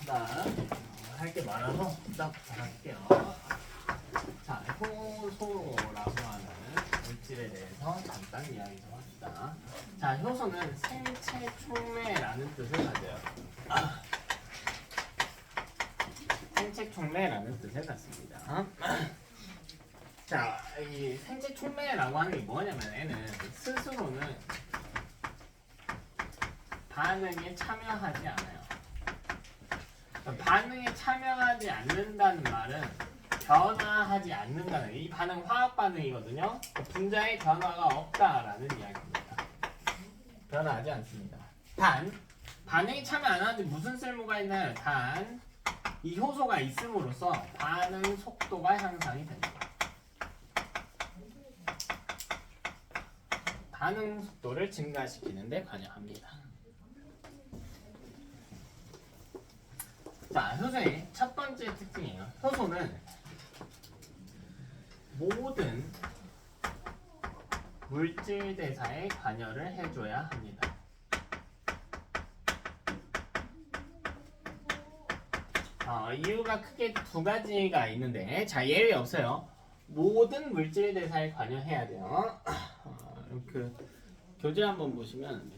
일단 할 게 많아서 딱 할게요. 자, 효소라고 하는 물질에 대해서 잠깐 이야기 좀 합시다. 자, 효소는 생체 촉매라는 뜻을 가져요. 생체 촉매라는 뜻을 갖습니다. 자, 이 생체 촉매라고 하는 게 뭐냐면 얘는 스스로는 반응에 참여하지 않아요. 반응에 참여하지 않는다는 말은 변화하지 않는다는, 이 반응 화학 반응이거든요. 분자의 변화가 없다라는 이야기입니다. 변화하지 않습니다. 단, 반응에 참여 안 하는데 무슨 쓸모가 있나요? 단, 이 효소가 있음으로써 반응 속도가 향상이 됩니다. 반응 속도를 증가시키는 데 관여합니다. 자, 효소의 첫 번째 특징이에요. 효소는 모든 물질 대사에 관여를 해줘야 합니다. 이유가 크게 두 가지가 있는데, 자, 예외 없어요. 모든 물질 대사에 관여해야 돼요. 그 교재 한번 보시면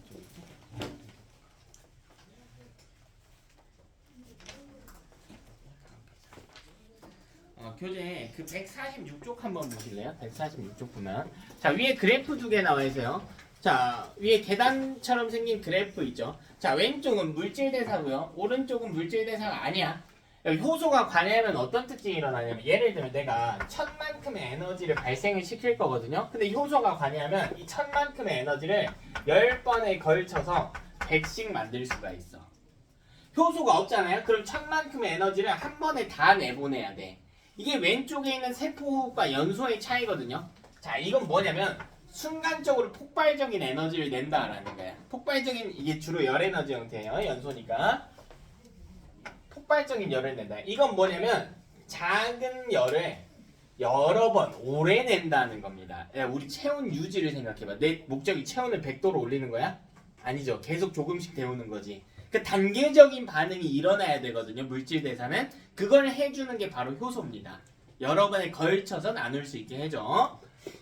교재 그 146쪽 한번 보실래요? 146쪽 보면, 자, 위에 그래프 두 개 나와 있어요. 자, 위에 계단처럼 생긴 그래프 있죠. 자, 왼쪽은 물질 대사고요, 오른쪽은 물질 대사가 아니야. 여기 효소가 관여하면 어떤 특징이 일어나냐면, 예를 들면 내가 1000만큼의 에너지를 발생을 시킬 거거든요. 근데 효소가 관여하면 이 1000만큼의 에너지를 10번에 걸쳐서 100씩 만들 수가 있어. 효소가 없잖아요. 그럼 1000만큼의 에너지를 한 번에 다 내보내야 돼. 이게 왼쪽에 있는 세포호흡과 연소의 차이거든요. 자, 이건 뭐냐면 순간적으로 폭발적인 에너지를 낸다라는 거야. 폭발적인, 이게 주로 열 에너지 형태예요. 연소니까 폭발적인 열을 낸다. 이건 뭐냐면 작은 열을 여러 번 오래 낸다는 겁니다. 야, 우리 체온 유지를 생각해봐. 내 목적이 체온을 100도로 올리는 거야? 아니죠. 계속 조금씩 데우는 거지. 그 단계적인 반응이 일어나야 되거든요. 물질 대사는. 그걸 해주는 게 바로 효소입니다. 여러 번에 걸쳐서 나눌 수 있게 해줘.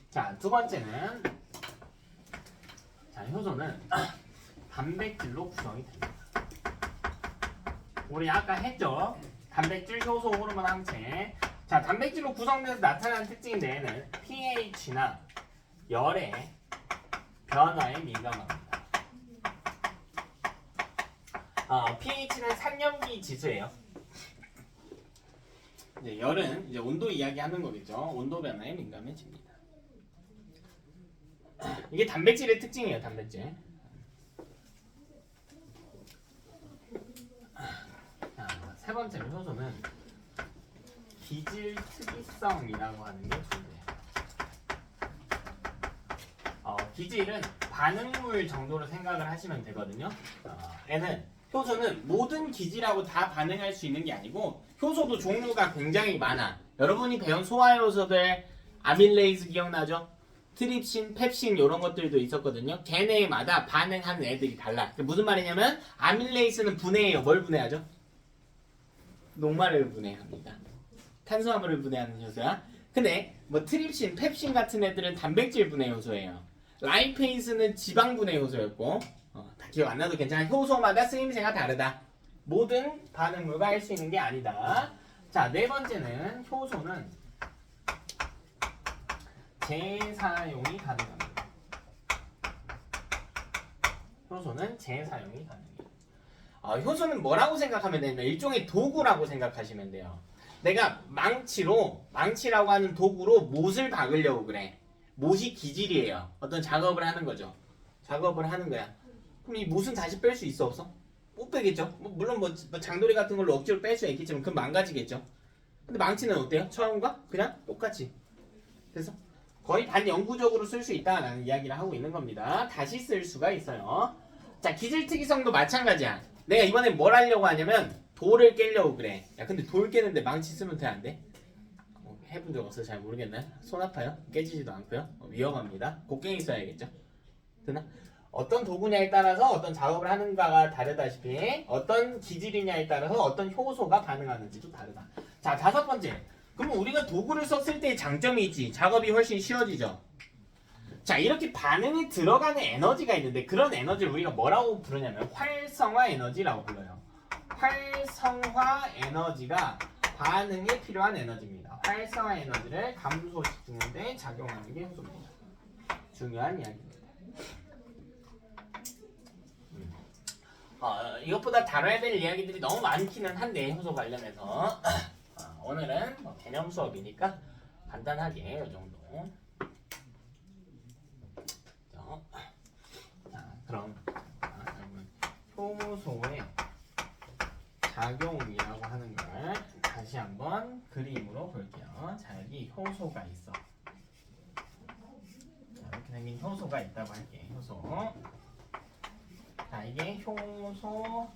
자, 두 번째는, 자, 효소는 단백질로 구성이 됩니다. 우리 아까 했죠? 단백질, 효소, 호르몬, 항체. 자, 단백질로 구성돼서 나타나는 특징인데 얘는 pH나 열의 변화에 민감합니다. pH는 산염기 지수예요. 이제 열은 이제 온도 이야기하는 거겠죠. 온도 변화에 민감해집니다. 이게 단백질의 특징이에요. 단백질. 자, 세 번째로 효소는 기질 특이성이라고 하는 게 존재해요. 기질은 반응물 정도로 생각을 하시면 되거든요. 효소는 모든 기질하고 다 반응할 수 있는 게 아니고, 효소도 종류가 굉장히 많아. 여러분이 배운 소화효소들, 아밀레이즈 기억나죠? 트립신, 펩신 이런 것들도 있었거든요. 걔네마다 반응하는 애들이 달라. 무슨 말이냐면 아밀레이스는 분해해요. 뭘 분해하죠? 녹말을 분해합니다. 탄수화물을 분해하는 효소야. 근데 뭐 트립신, 펩신 같은 애들은 단백질 분해 효소예요. 라이페이스는 지방 분해 효소였고, 다 기억 안 나도 괜찮아. 효소마다 쓰임새가 다르다. 모든 반응물과 할 수 있는 게 아니다. 자, 네 번째는 효소는 재사용이 가능합니다. 효소는 재사용이 가능해요. 효소는 뭐라고 생각하면 되냐면 일종의 도구라고 생각하시면 돼요. 내가 망치라고 하는 도구로 못을 박으려고 그래. 못이 기질이에요. 어떤 작업을 하는 거죠. 작업을 하는 거야. 그럼 이 못은 다시 뺄 수 있어, 없어? 못 빼겠죠. 물론 장도리 같은 걸로 억지로 뺄 수 있겠지만 그건 망가지겠죠. 근데 망치는 어때요? 처음과 그냥 똑같이. 그래서 거의 반영구적으로 쓸 수 있다라는 이야기를 하고 있는 겁니다. 다시 쓸 수가 있어요. 자, 기질 특이성도 마찬가지야. 내가 이번에 뭘 하려고 하냐면 돌을 깨려고 그래. 야, 근데 돌 깨는데 망치 쓰면 돼, 안 돼? 해본 적 없어서 잘 모르겠네. 손 아파요? 깨지지도 않고요. 위험합니다. 곡괭이 써야겠죠. 되나? 어떤 도구냐에 따라서 어떤 작업을 하는가가 다르다시피 어떤 기질이냐에 따라서 어떤 효소가 반응하는지도 다르다. 자, 다섯 번째. 그럼 우리가 도구를 썼을 때 장점이 있지. 작업이 훨씬 쉬워지죠. 자, 이렇게 반응에 들어가는 에너지가 있는데 그런 에너지를 우리가 뭐라고 부르냐면 활성화 에너지라고 불러요. 활성화 에너지가 반응에 필요한 에너지입니다. 활성화 에너지를 감소시키는데 작용하는 게 효소입니다. 중요한 이야기입니다. 이것보다 다뤄야 될 이야기들이 너무 많기는 한데 효소 관련해서 오늘은 뭐 개념 수업이니까 간단하게 이 정도. 자, 그럼 여러분 효소의 작용이라고 하는 걸 다시 한번 그림으로 볼게요. 자, 여기 효소가 있어. 자, 이렇게 생긴 효소가 있다고 할게. 효소. 자, 이게 효소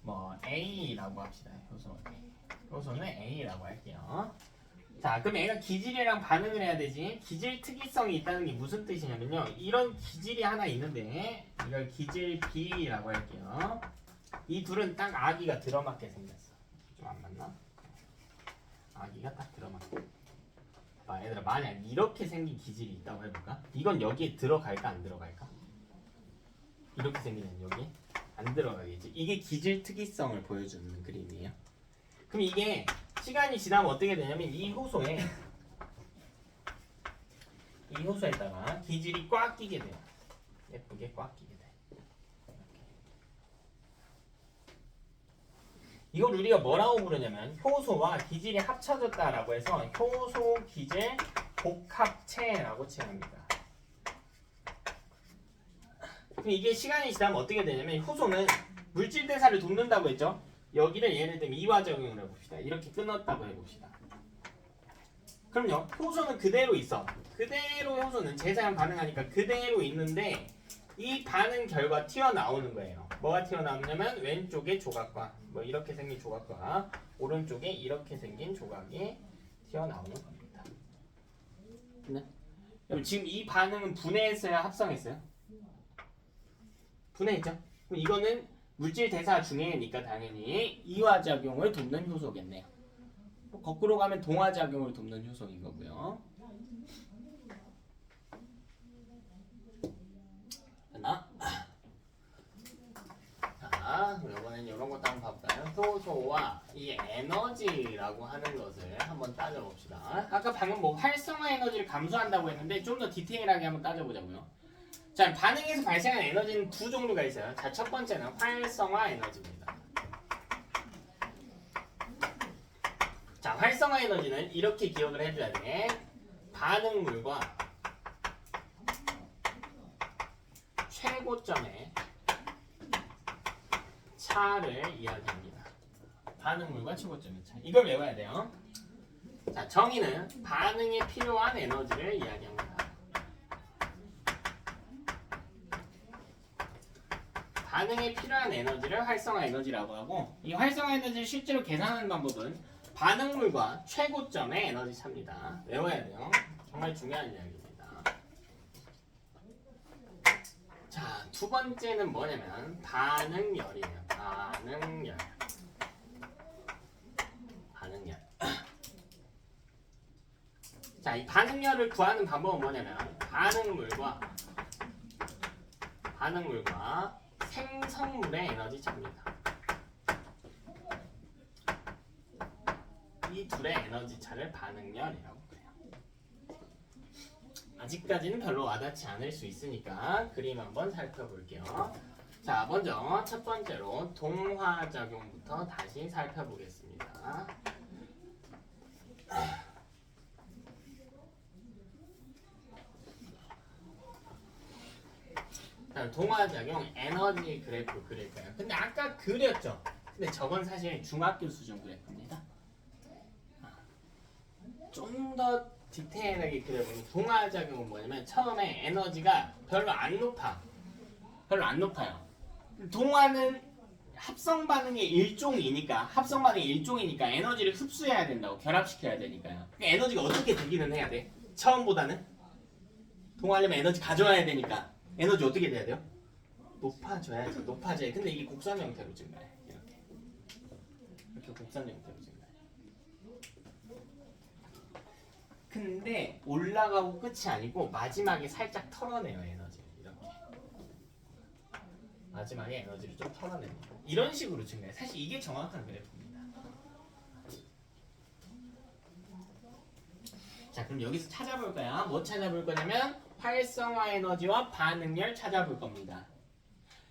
뭐 A라고 합시다. 효소 A. 효소는 A라고 할게요. 자, 그럼 얘가 기질이랑 반응을 해야 되지. 기질 특이성이 있다는 게 무슨 뜻이냐면요. 이런 기질이 하나 있는데 이걸 기질 B라고 할게요. 이 둘은 딱 아기가 들어맞게 생겼어. 좀 안 맞나? 아기가 딱 들어맞게. 봐, 얘들아, 만약 이렇게 생긴 기질이 있다고 해볼까? 이건 여기에 들어갈까 안 들어갈까? 이렇게 생기는 여기 안 들어가겠지. 이게 기질 특이성을 보여주는 그림이에요. 그럼 이게 시간이 지나면 어떻게 되냐면 이 효소에다가 기질이 꽉 끼게 돼요. 예쁘게 꽉 끼게 돼. 이걸 우리가 뭐라고 부르냐면 효소와 기질이 합쳐졌다라고 해서 효소 기질 복합체라고 칭합니다. 그럼 이게 시간이 지나면 어떻게 되냐면 효소는 물질 대사를 돕는다고 했죠. 여기를 예를 들면 이화작용을 해봅시다. 이렇게 끊었다고 해봅시다. 그럼요, 효소는 그대로 있어. 그대로 효소는 재사용 반응하니까 그대로 있는데 이 반응 결과 튀어나오는 거예요. 뭐가 튀어나오냐면 왼쪽에 조각과 뭐 이렇게 생긴 조각과 오른쪽에 이렇게 생긴 조각이 튀어나오는 겁니다. 네? 그럼 지금 이 반응은 분해했어요? 합성했어요? 분해했죠? 그럼 이거는 물질 대사 중에니까 당연히 이화작용을 돕는 효소겠네요. 거꾸로 가면 동화작용을 돕는 효소인 거고요. 됐나? 자, 이번엔 이런 것도 한번 봐볼까요? 효소와 이 에너지라고 하는 것을 한번 따져봅시다. 아까 방금 뭐 활성화 에너지를 감소한다고 했는데 좀 더 디테일하게 한번 따져보자고요. 자, 반응에서 발생한 에너지는 두 종류가 있어요. 자, 첫 번째는 활성화 에너지입니다. 자, 활성화 에너지는 이렇게 기억을 해줘야 돼. 반응물과 최고점의 차를 이야기합니다. 반응물과 최고점의 차. 이걸 외워야 돼요. 자, 정의는 반응에 필요한 에너지를 이야기합니다. 반응에 필요한 에너지를 활성화 에너지라고 하고 이 활성화 에너지를 실제로 계산하는 방법은 반응물과 최고점의 에너지 차입니다. 외워야 돼요. 정말 중요한 이야기입니다. 자, 두 번째는 뭐냐면 반응열이에요. 반응열. 자, 이 반응열을 구하는 방법은 뭐냐면 반응물과 생성물의 에너지 차입니다. 이 둘의 에너지 차를 반응열이라고 해요. 아직까지는 별로 와닿지 않을 수 있으니까 그림 한번 살펴볼게요. 자, 먼저 첫 번째로 동화작용부터 다시 살펴보겠습니다. 동화작용 에너지 그래프 그릴까요? 근데 아까 그렸죠? 근데 저건 사실 중학교 수준 그래프입니다. 좀 더 디테일하게 그려보면 동화작용은 뭐냐면 처음에 에너지가 별로 안 높아요. 동화는 합성 반응의 일종이니까 에너지를 흡수해야 된다고, 결합시켜야 되니까요. 그러니까 에너지가 어떻게 되기는 해야 돼? 처음보다는 동화하려면 에너지 가져와야 되니까 에너지 어떻게 돼야 돼요? 높아져야지. 높아져야. 근데 이게 곡선 형태로 증가해. 이렇게 곡선 형태로 증가해. 근데 올라가고 끝이 아니고 마지막에 살짝 털어내요 에너지를. 이렇게 마지막에 에너지를 좀 털어내요. 이런 식으로 증가해. 사실 이게 정확한 그래프입니다. 자, 그럼 여기서 찾아볼 거야. 뭐 찾아볼 거냐면 활성화 에너지와 반응열 찾아볼 겁니다.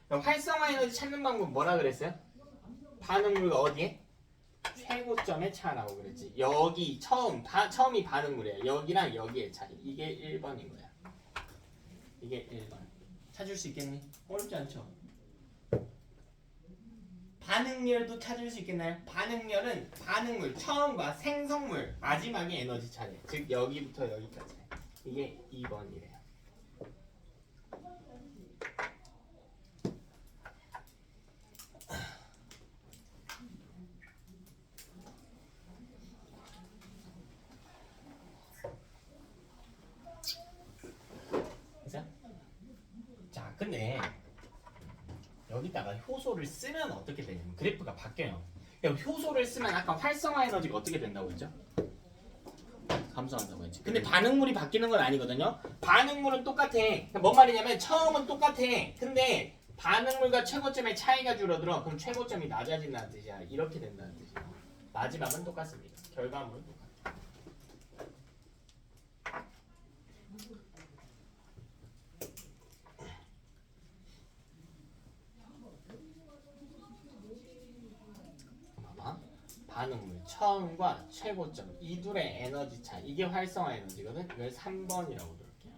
그럼 활성화 에너지 찾는 방법 뭐라 그랬어요? 반응물과 어디에? 최고점의 차라고 그랬지. 여기 처음이 반응물이에요. 여기랑 여기의 차이. 이게 1번인 거야. 이게 1번. 찾을 수 있겠니? 어렵지 않죠? 반응열도 찾을 수 있겠나요? 반응열은 반응물, 처음과 생성물, 마지막에 에너지 차례. 즉 여기부터 여기까지. 이게 2번이래요. 자, 근데 여기다가 효소를 쓰면 어떻게 되냐면 그래프가 바뀌어요. 효소를 쓰면 아까 활성화 에너지가 어떻게 된다고 했죠? 감소한다고 했지. 근데 반응물이 바뀌는 건 아니거든요. 반응물은 똑같아. 뭔 말이냐면 처음은 똑같아. 근데 반응물과 최고점의 차이가 줄어들어. 그럼 최고점이 낮아진다는 뜻이야. 이렇게 된다는 뜻이야. 마지막은 똑같습니다. 결과물은 똑같아. 반응물 처음과 최고점 이 둘의 에너지 차 이게 활성화 에너지거든. 이걸 3번이라고 부를게요.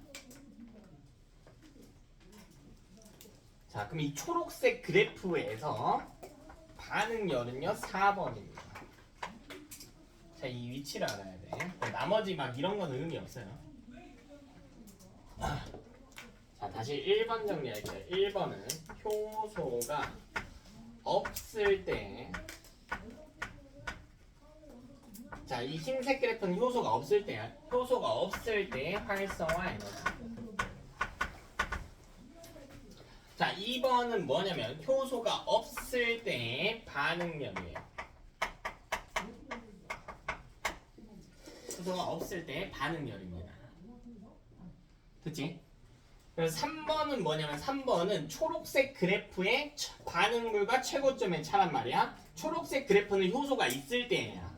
자, 그럼 이 초록색 그래프에서 반응열은요 4번입니다. 자, 이 위치를 알아야 돼. 나머지 막 이런 건 의미 없어요. 자, 다시 1번 정리할게요. 1번은 효소가 없을 때, 자, 이 흰색 그래프는 효소가 없을 때야. 효소가 없을 때 활성화 에너지. 자, 2번은 뭐냐면 효소가 없을 때 반응열이에요. 효소가 없을 때 반응열입니다. 그치? 그래서 3번은 뭐냐면 3번은 초록색 그래프의 반응물과 최고점의 차란 말이야. 초록색 그래프는 효소가 있을 때야.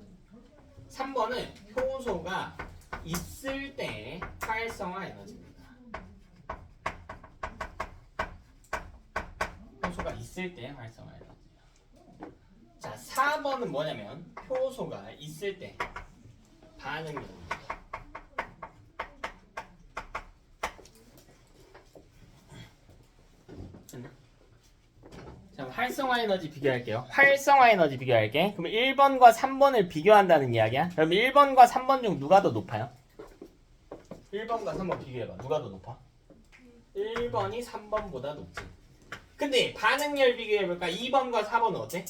3번은 효소가 있을 때 활성화 에너지입니다. 효소가 있을 때 활성화 에너지야. 자, 4번은 뭐냐면 효소가 있을 때 반응열입니다. 자, 활성화 에너지 비교할게요. 활성화 에너지 비교할게. 그럼 1번과 3번을 비교한다는 이야기야. 그럼 1번과 3번 중 누가 더 높아요? 1번과 3번 비교해봐. 누가 더 높아? 1번이 3번보다 높지. 근데 반응열 비교해볼까? 2번과 4번은 어때?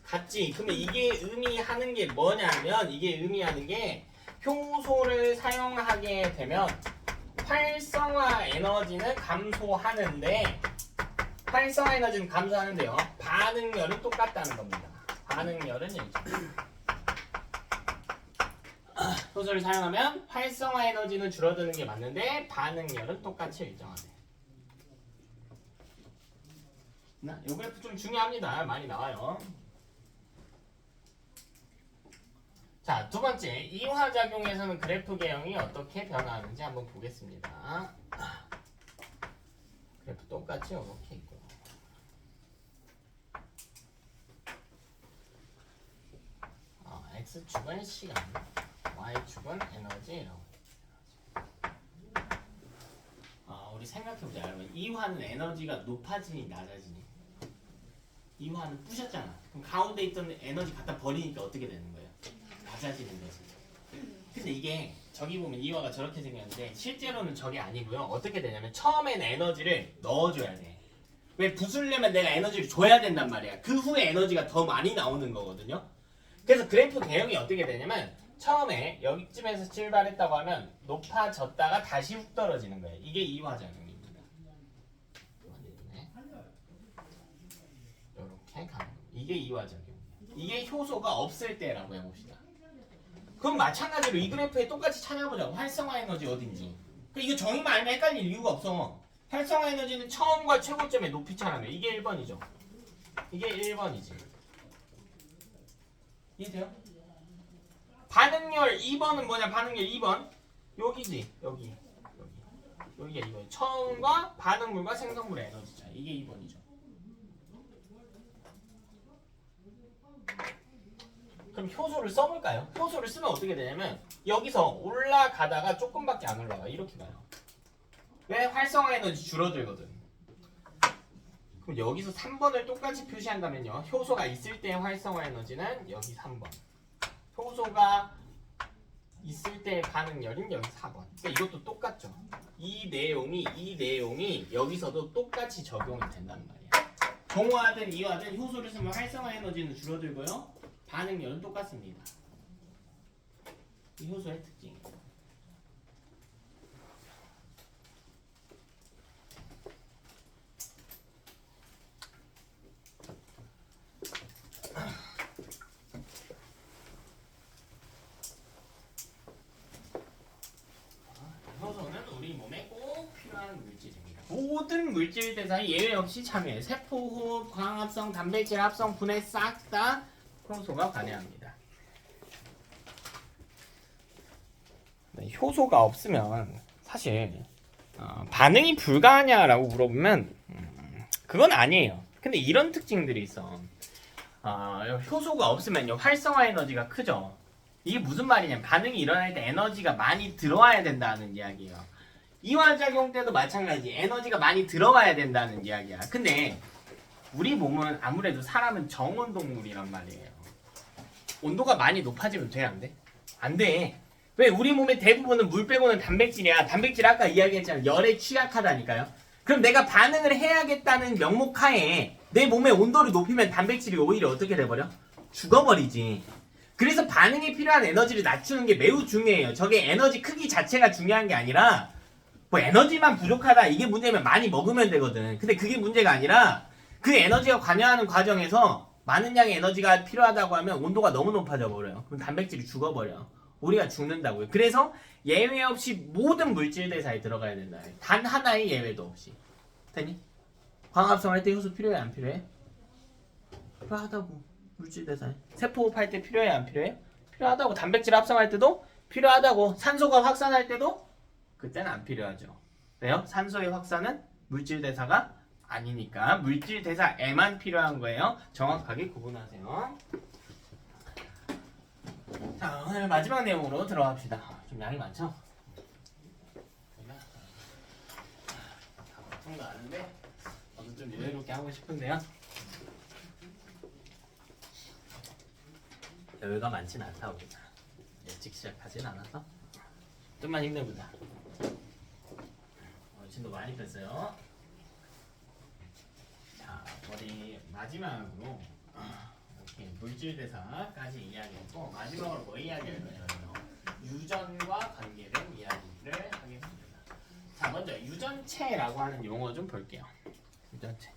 같지. 그러면 이게 의미하는 게 뭐냐면 이게 의미하는 게 효소를 사용하게 되면 활성화 에너지는 감소하는데 활성화 에너지는 감소하는데요. 반응열은 똑같다는 겁니다. 반응열은 일정. 효소를 사용하면 활성화 에너지는 줄어드는 게 맞는데 반응열은 똑같이 일정하네. 이 그래프 좀 중요합니다. 많이 나와요. 자, 두 번째 이화작용에서는 그래프 개형이 어떻게 변화하는지 한번 보겠습니다. 그래프 똑같이 이렇게 있고. X축은 시간, Y축은 에너지라고. 우리 생각해보자. 여러분, 이화는 에너지가 높아지니 낮아지니? 이화는 부셨잖아. 그럼 가운데 있던 에너지 갖다 버리니까 어떻게 되는 거예요? 낮아지는 거지. 근데 이게 저기 보면 이화가 저렇게 생겼는데 실제로는 저게 아니고요. 어떻게 되냐면 처음에는 에너지를 넣어줘야 돼. 왜 부수려면 내가 에너지를 줘야 된단 말이야. 그 후에 에너지가 더 많이 나오는 거거든요. 그래서 그래프 개형이 어떻게 되냐면 처음에 여기쯤에서 출발했다고 하면 높아졌다가 다시 훅 떨어지는 거예요. 이게 이화작용입니다. 이게 이화작용. 이게 효소가 없을 때라고 해봅시다. 그럼 마찬가지로 이 그래프에 똑같이 찾아보자고. 활성화 에너지 어딘지. 이거 정의만 알면 헷갈릴 이유가 없어. 활성화 에너지는 처음과 최고점의 높이 차라며. 이게 1번이죠. 이게 1번이지. 이해돼요? 반응열 2번은 뭐냐? 반응열 2번 여기지. 여기가 2번. 처음과 반응물과 생성물의 에너지 차이. 이게 2번이죠. 그럼 효소를 써볼까요? 효소를 쓰면 어떻게 되냐면 여기서 올라가다가 조금밖에 안 올라가. 이렇게 가요. 왜? 활성화 에너지 줄어들거든. 그럼 여기서 3번을 똑같이 표시한다면요. 효소가 있을 때의 활성화 에너지는 여기 3번. 효소가 있을 때의 반응열은 여기 4번. 그러니까 이것도 똑같죠. 이 내용이 여기서도 똑같이 적용이 된단 말이야. 정화든 이화든 효소를 쓰면 활성화 에너지는 줄어들고요. 반응열은 똑같습니다. 이 효소의 특징. 효소는 우리 몸에 꼭 필요한 물질입니다. 모든 물질 대사에 예외 없이 참여해. 세포, 호흡, 광합성, 단백질 합성, 분해 싹 다 효소가 관여합니다. 효소가 없으면 사실 반응이 불가하냐라고 물어보면 그건 아니에요. 근데 이런 특징들이 있어. 효소가 없으면요 활성화 에너지가 크죠. 이게 무슨 말이냐면 반응이 일어날 때 에너지가 많이 들어와야 된다는 이야기예요. 이화작용 때도 마찬가지. 에너지가 많이 들어와야 된다는 이야기야. 근데 우리 몸은 아무래도 사람은 정온 동물이란 말이에요. 온도가 많이 높아지면 돼? 안 돼? 안 돼. 왜? 우리 몸의 대부분은 물 빼고는 단백질이야. 단백질 아까 이야기했잖아. 열에 취약하다니까요. 그럼 내가 반응을 해야겠다는 명목하에 내 몸의 온도를 높이면 단백질이 오히려 어떻게 돼버려? 죽어버리지. 그래서 반응에 필요한 에너지를 낮추는 게 매우 중요해요. 저게 에너지 크기 자체가 중요한 게 아니라 뭐 에너지만 부족하다 이게 문제면 많이 먹으면 되거든. 근데 그게 문제가 아니라 그 에너지가 관여하는 과정에서 많은 양의 에너지가 필요하다고 하면 온도가 너무 높아져 버려요. 그럼 단백질이 죽어버려. 우리가 죽는다고요. 그래서 예외 없이 모든 물질 대사에 들어가야 된다. 단 하나의 예외도 없이. 됐니? 광합성 할 때 효소 필요해 안 필요해? 필요하다고. 물질 대사에. 세포호흡 할 때 필요해 안 필요해? 필요하다고. 단백질 합성할 때도 필요하다고. 산소가 확산할 때도 그때는 안 필요하죠. 왜요? 산소의 확산은 물질 대사가 아니니까 물질 대사에만 필요한 거예요. 정확하게 구분하세요. 자, 오늘 마지막 내용으로 들어갑시다. 좀 양이 많죠? 보통 거 아는데 저도 좀 여유롭게 하고 싶은데요. 여유가 많진 않다 우리가. 일찍 시작하진 않아서 좀만 힘내보자. 진도 많이 뺐어요. 자, 우리 마지막으로 이렇게 물질 대사까지 이야기했고 마지막으로 뭐 이야기할 거냐면요. 유전과 관계된 이야기를 하겠습니다. 자, 먼저 유전체라고 하는 용어 좀 볼게요. 유전체.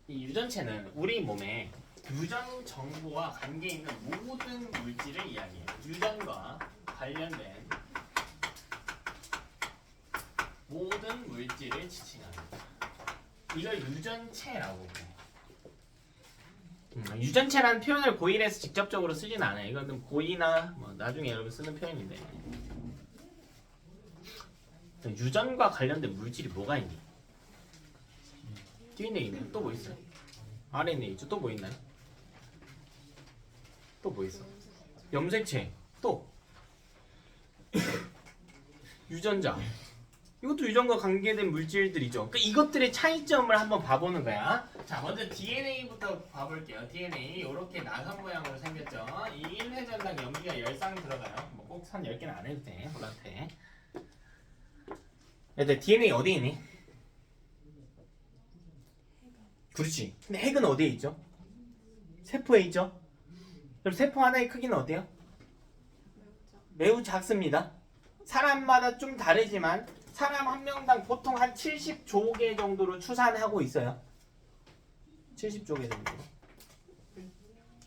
이 유전체는 우리 몸에 유전 정보와 관계 있는 모든 물질을 이야기해요. 유전과 관련된 모든 물질을 지칭합니다. 이걸 유전체라고 해요. 유전체라는 표현을 고일에서 직접적으로 쓰진 않아요. 이거는 고이나 뭐 나중에 여러분 쓰는 표현인데 유전과 관련된 물질이 뭐가 있니? DNA는 또 뭐 있어요? RNA 있죠? 또 뭐 있나요? 또 뭐 있어? 염색체 또 유전자 이것도 유전과 관계된 물질들이죠. 그러니까 이것들의 차이점을 한번 봐보는 거야. 자, 먼저 DNA부터 봐볼게요. DNA 이렇게 나선 모양으로 생겼죠. 이 1회전당 염기가 10쌍 들어가요. 뭐 꼭 산 10개는 안 해도 돼. 몰라도 얘들 DNA 어디에 있니? 그렇지. 근데 핵은 어디에 있죠? 세포에 있죠. 그럼 세포 하나의 크기는 어때요? 매우 작습니다. 사람마다 좀 다르지만 사람 한 명당 보통 한 70조 개 정도로 추산하고 있어요. 70조 개 정도.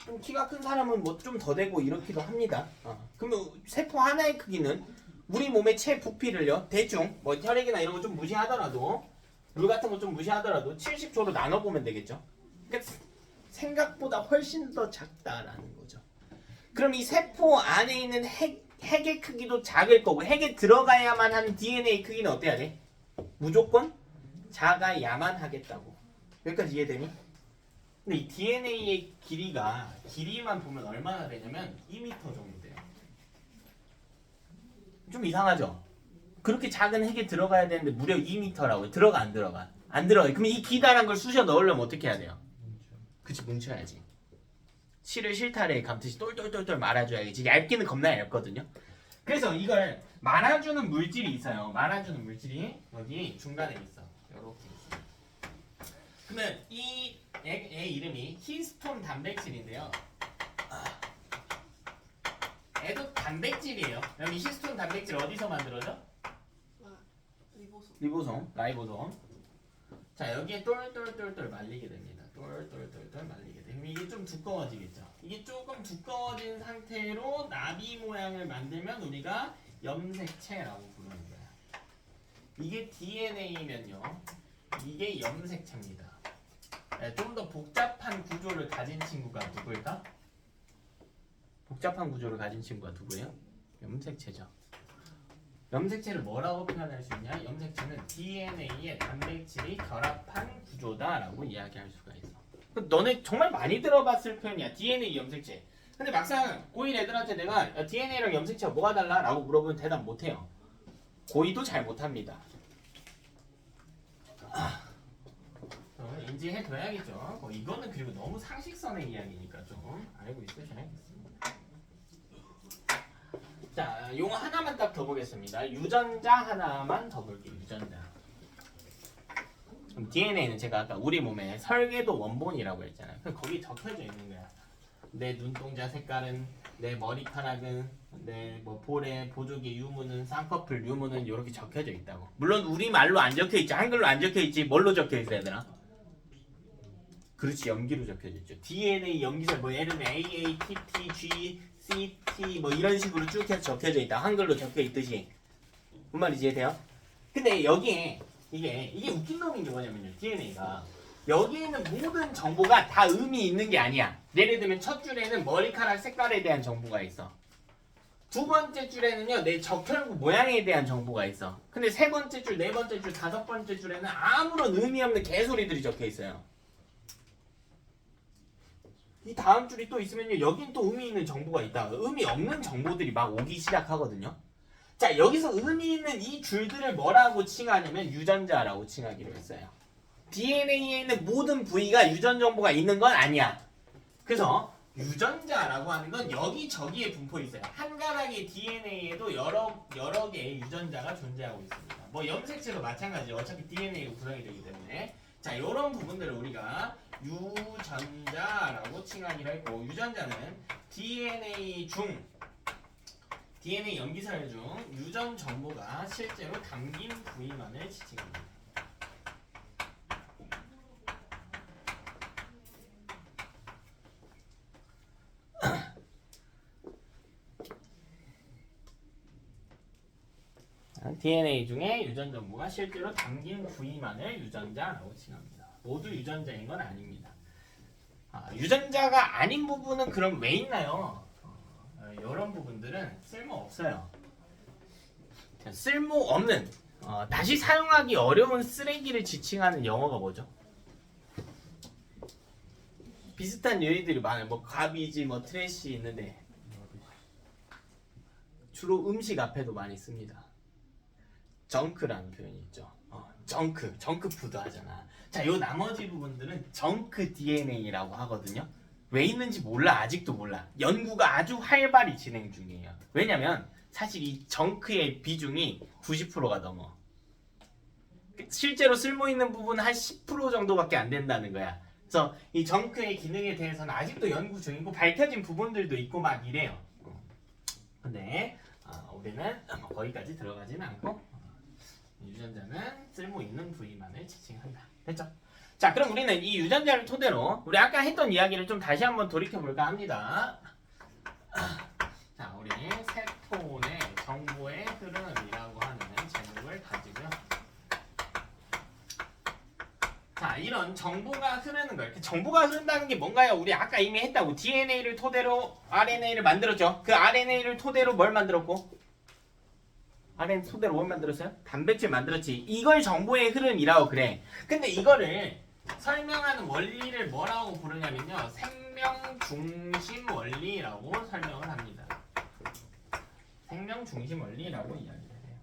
좀 키가 큰 사람은 뭐 좀 더 되고 이렇기도 합니다. 그러면 세포 하나의 크기는 우리 몸의 체부피를요 대충 뭐 혈액이나 이런 거 좀 무시하더라도 물 같은 거 좀 무시하더라도 70조로 나눠보면 되겠죠. 그러니까 생각보다 훨씬 더 작다라는 거죠. 그럼 이 세포 안에 있는 핵의 크기도 작을 거고 핵에 들어가야만 하는 DNA 크기는 어때야 돼? 무조건 작아야만 하겠다고. 여기까지 이해되니? 근데 이 DNA의 길이만 보면 얼마나 되냐면 2m 정도 돼요. 좀 이상하죠? 그렇게 작은 핵에 들어가야 되는데 무려 2m라고요. 들어가 안 들어가? 안 들어가. 그럼 이 기다란 걸 쑤셔 넣으려면 어떻게 해야 돼요? 그치, 뭉쳐야지. 실을 실타래에 감듯이 똘똘똘똘 말아줘야지. 얇기는 겁나 얇거든요. 그래서 이걸 말아주는 물질이 있어요. 말아주는 물질이 여기 중간에 있어. 이렇게 있어. 그러면 이 애 이름이 히스톤 단백질인데요. 애도 단백질이에요. 여기 히스톤 단백질 어디서 만들어져? 라이보솜. 자, 여기에 똘똘똘똘 말리게 됩니다. 똘똘똘똘 말리게 돼. 그럼 이게 좀 두꺼워지겠죠. 이게 조금 두꺼워진 상태로 나비 모양을 만들면 우리가 염색체라고 부르는 거야. 이게 DNA면요. 이게 염색체입니다. 좀 더 복잡한 구조를 가진 친구가 누구일까? 복잡한 구조를 가진 친구가 누구예요? 염색체죠. 염색체를 뭐라고 표현할 수 있냐? 염색체는 DNA의 단백질이 결합한 구조다라고 이야기할 수가 있어. 너네 정말 많이 들어봤을 표현이야. DNA 염색체. 근데 막상 고1 애들한테 내가 DNA랑 염색체가 뭐가 달라? 라고 물어보면 대답 못해요. 고2도 잘 못합니다. 인지해둬야겠죠. 이거는 그리고 너무 상식선의 이야기니까 좀 알고 있으셔야겠습니다. 자, 용어 하나만 딱 더 보겠습니다. 유전자 하나만 더 볼게요. 유전자. 그럼 DNA는 제가 아까 우리 몸의 설계도 원본이라고 했잖아요. 그럼 거기 적혀져 있는 거야. 내 눈동자 색깔은, 내 머리카락은, 내 뭐 볼에 보조개 유무는, 쌍꺼풀 유무는 이렇게 적혀져 있다고. 물론 우리 말로 안 적혀 있지, 한글로 안 적혀 있지. 뭘로 적혀 있어, 얘들아? 그렇지, 염기로 적혀져 있죠. DNA 염기설 뭐 예를 들면 A, T, T, G, C, T 뭐 이런 식으로 쭉 해서 적혀져 있다. 한글로 적혀 있듯이. 뭔 말인지 이해돼요? 근데 여기에 이게 웃긴 놈인 게 뭐냐면요. DNA가 여기에는 모든 정보가 다 의미 있는 게 아니야. 예를 들면 첫 줄에는 머리카락 색깔에 대한 정보가 있어. 두 번째 줄에는요, 내 적혈구 모양에 대한 정보가 있어. 근데 세 번째 줄, 네 번째 줄, 다섯 번째 줄에는 아무런 의미 없는 개소리들이 적혀 있어요. 이 다음 줄이 또 있으면요, 여긴 또 의미 있는 정보가 있다. 의미 없는 정보들이 막 오기 시작하거든요. 자, 여기서 의미 있는 이 줄들을 뭐라고 칭하냐면 유전자라고 칭하기로 했어요. DNA에 있는 모든 부위가 유전 정보가 있는 건 아니야. 그래서 유전자라고 하는 건 여기저기에 분포 있어요. 한 가닥의 DNA에도 여러 개의 유전자가 존재하고 있습니다. 뭐 염색체도 마찬가지죠. 어차피 DNA로 구성이 되기 때문에. 자, 이런 부분들을 우리가 유전자라고 칭하기로 했고, 유전자는 DNA 염기설 중 유전 정보가 실제로 담긴 부위만을 지칭합니다. DNA 중에 유전 정보가 실제로 담긴 부위만을 유전자라고 칭합니다. 모두 유전자인 건 아닙니다. 유전자가 아닌 부분은 그럼 왜 있나요? 이런 부분들은 쓸모없어요. 쓸모없는, 다시 사용하기 어려운 쓰레기를 지칭하는 영어가 뭐죠? 비슷한 요리들이 많아요. 뭐 가비지, 뭐 트래시 있는데 주로 음식 앞에도 많이 씁니다. 정크라는 표현이 있죠. 정크 푸드 하잖아. 자, 요 나머지 부분들은 정크 DNA라고 하거든요. 왜 있는지 몰라. 아직도 몰라. 연구가 아주 활발히 진행 중이에요. 왜냐면 사실 이 정크의 비중이 90%가 넘어. 실제로 쓸모있는 부분은 한 10% 정도밖에 안 된다는 거야. 그래서 이 정크의 기능에 대해서는 아직도 연구 중이고 밝혀진 부분들도 있고 막 이래요. 근데 우리는 거기까지 들어가지는 않고 유전자는 쓸모있는 부위만을 지칭한다. 됐죠? 자, 그럼 우리는 이 유전자를 토대로 우리 아까 했던 이야기를 좀 다시 한번 돌이켜볼까 합니다. 자, 우리 세포 내 정보의 흐름이라고 하는 제목을 가지고요. 자, 이런 정보가 흐르는 거예요. 정보가 흐른다는 게 뭔가요? 우리 아까 이미 했다고. DNA를 토대로 RNA를 만들었죠. 그 RNA를 토대로 뭘 만들었고? RNA 토대로 뭘 만들었어요? 단백질 만들었지. 이걸 정보의 흐름이라고 그래. 근데 이거를 설명하는 원리를 뭐라고 부르냐면요. 생명 중심 원리라고 설명을 합니다. 생명 중심 원리라고 이야기를 해요.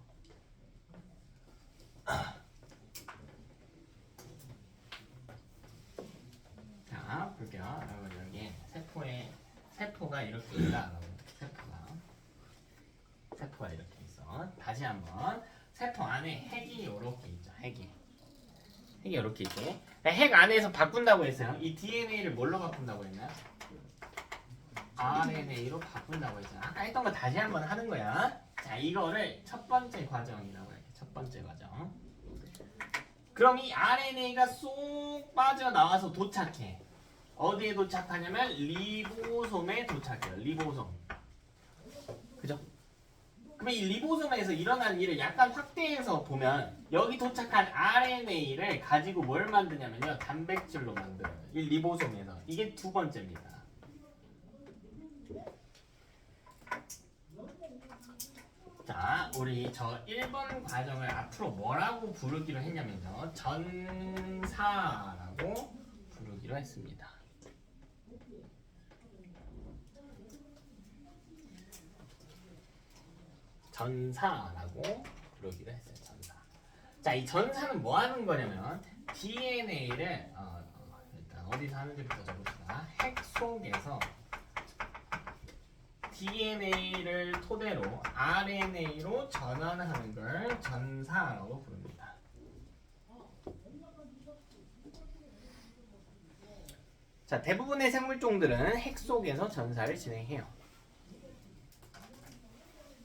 자, 볼게요. 여러분 여기 세포가 이렇게 있다. 세포가 이렇게 있어. 다시 한번 세포 안에 핵이 이렇게 있죠. 핵이 이렇게 있지. 핵 안에서 바꾼다고 했어요. 이 DNA를 뭘로 바꾼다고 했나요? RNA로 바꾼다고 했잖아. 아까 했던 거 다시 한번 하는 거야. 자, 이거를 첫 번째 과정이라고 해요. 첫 번째 과정. 그럼 이 RNA가 쏙 빠져나와서 도착해. 어디에 도착하냐면 리보솜에 도착해요. 리보솜. 그죠? 그럼 이 리보솜에서 일어나는 일을 약간 확대해서 보면 여기 도착한 RNA를 가지고 뭘 만드냐면요. 단백질로 만들어요. 이 리보솜에서. 이게 두 번째입니다. 자, 우리 저 1번 과정을 앞으로 뭐라고 부르기로 했냐면요. 전사라고 부르기로 했습니다. 전사라고 부르기로 했어요. 전사. 자, 이 전사는 뭐 하는 거냐면 DNA를 일단 어디서 하는지부터 적읍시다. 핵 속에서 DNA를 토대로 RNA로 전환하는 걸 전사라고 부릅니다. 자, 대부분의 생물종들은 핵 속에서 전사를 진행해요.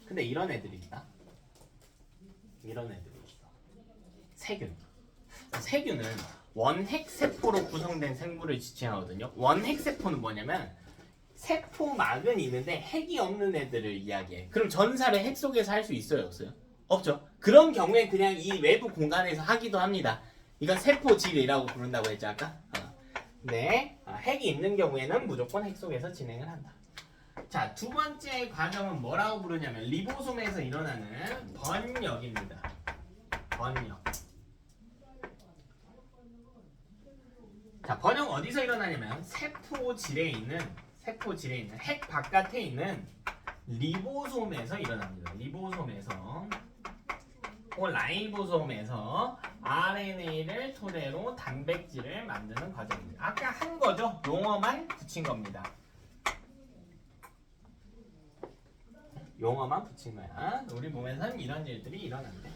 근데 이런 애들이 있다. 이런 애들이 있어. 세균. 세균은 원핵 세포로 구성된 생물을 지칭하거든요. 원핵 세포는 뭐냐면 세포막은 있는데 핵이 없는 애들을 이야기해. 그럼 전사를 핵 속에서 할 수 있어요, 없어요? 없죠. 그런 경우에 그냥 이 외부 공간에서 하기도 합니다. 이건 세포질이라고 부른다고 했죠, 아까? 네. 핵이 있는 경우에는 무조건 핵 속에서 진행을 한다. 자, 두 번째 과정은 뭐라고 부르냐면 리보솜에서 일어나는 번역입니다. 번역. 자, 번역 어디서 일어나냐면 세포질에 있는 핵 바깥에 있는 리보솜에서 일어납니다. 리보솜에서 라이보솜에서 RNA를 토대로 단백질을 만드는 과정입니다. 아까 한 거죠? 용어만 붙인 겁니다. 용어만 붙인 거야. 우리 몸에서는 이런 일들이 일어난대.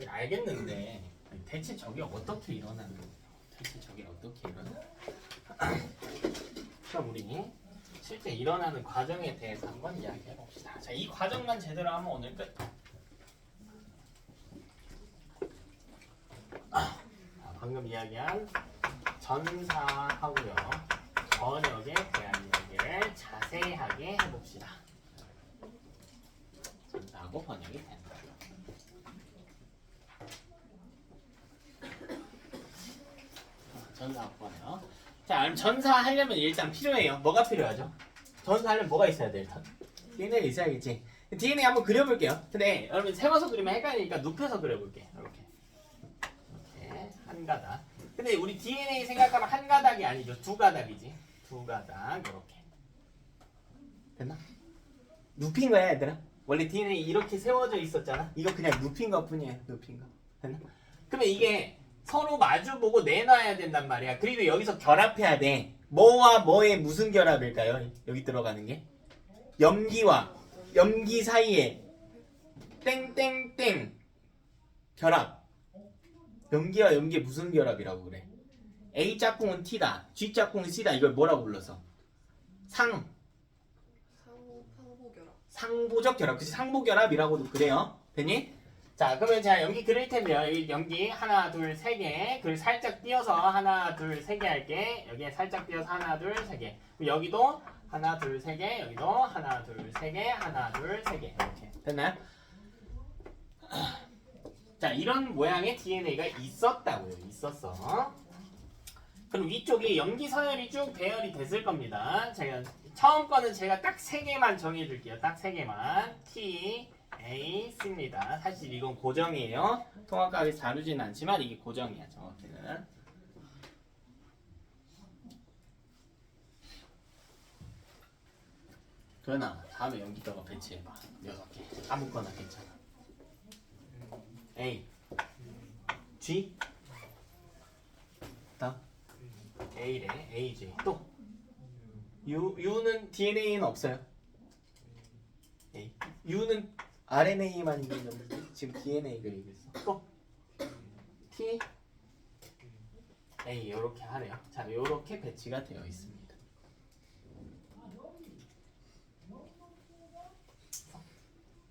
알겠는데 대체 저게 어떻게 일어나는 거예요? 대체 저게 어떻게 일어나? 그럼 우리 실제 일어나는 과정에 대해서 한번 이야기해 봅시다. 자, 이 과정만 제대로 하면 오늘 끝. 방금 이야기한 전사하고요. 번역에 대한 이야기를 자세하게 해봅시다. 전사하고 번역이 된다. 전사하고요. 자, 그럼 전사하려면 일단 필요해요. 뭐가 필요하죠? 전사하려면 뭐가 있어야 돼, 일단? DNA가 있어야겠지. DNA 한번 그려볼게요. 근데 여러분 세워서 그리면 헷갈리니까 눕혀서 그려볼게. 이렇게 한 가닥. 근데 우리 DNA 생각하면 한 가닥이 아니죠. 두 가닥이지. 두 가닥 이렇게. 됐나? 눕힌 거야, 얘들아. 원래 DNA 이렇게 세워져 있었잖아. 이거 그냥 눕힌 것 뿐이에요. 눕힌 거. 됐나? 그러면 이게 서로 마주보고 내놔야 된단 말이야. 그리고 여기서 결합해야 돼. 뭐와 뭐의 무슨 결합일까요? 여기 들어가는 게 염기와 염기 사이에 땡땡땡 결합. 염기와 염기의 무슨 결합이라고 그래? A 짝꿍은 T다, G 짝꿍은 C다. 이걸 뭐라고 불러서? 상호 상보적 결합. 그치 상보결합이라고도 그래요. 됐니? 자 그러면 제가 연기 그릴 텐데요. 이 연기 하나 둘 세 개. 그리고 살짝 띄어서 하나 둘 세 개 할게. 여기에 살짝 띄어서 하나 둘 세 개. 여기도 하나 둘 세 개. 여기도 하나 둘 세 개. 하나 둘 세 개. 이렇게 됐나요? 자 이런 모양의 DNA가 있었다고요. 있었어. 그럼 위쪽에 염기 서열이 쭉 배열이 됐을 겁니다. 제가 처음 거는 제가 딱 세 개만 정해줄게요. 딱 세 개만. T, A, C입니다. 사실 이건 고정이에요. 통합각에서 다루진 않지만 이게 고정이야. 정확히는. 그러나 다음에 염기가가 배치해봐. 6개. 아무거나 괜찮아. A, G, 다음 A래. AJ. 또 U는 DNA는 없어요. A. U는 RNA만 있는 건데 지금 DNA 그리고 있어. 또 T, A 이렇게 하래요. 자, 이렇게 배치가 되어 있습니다.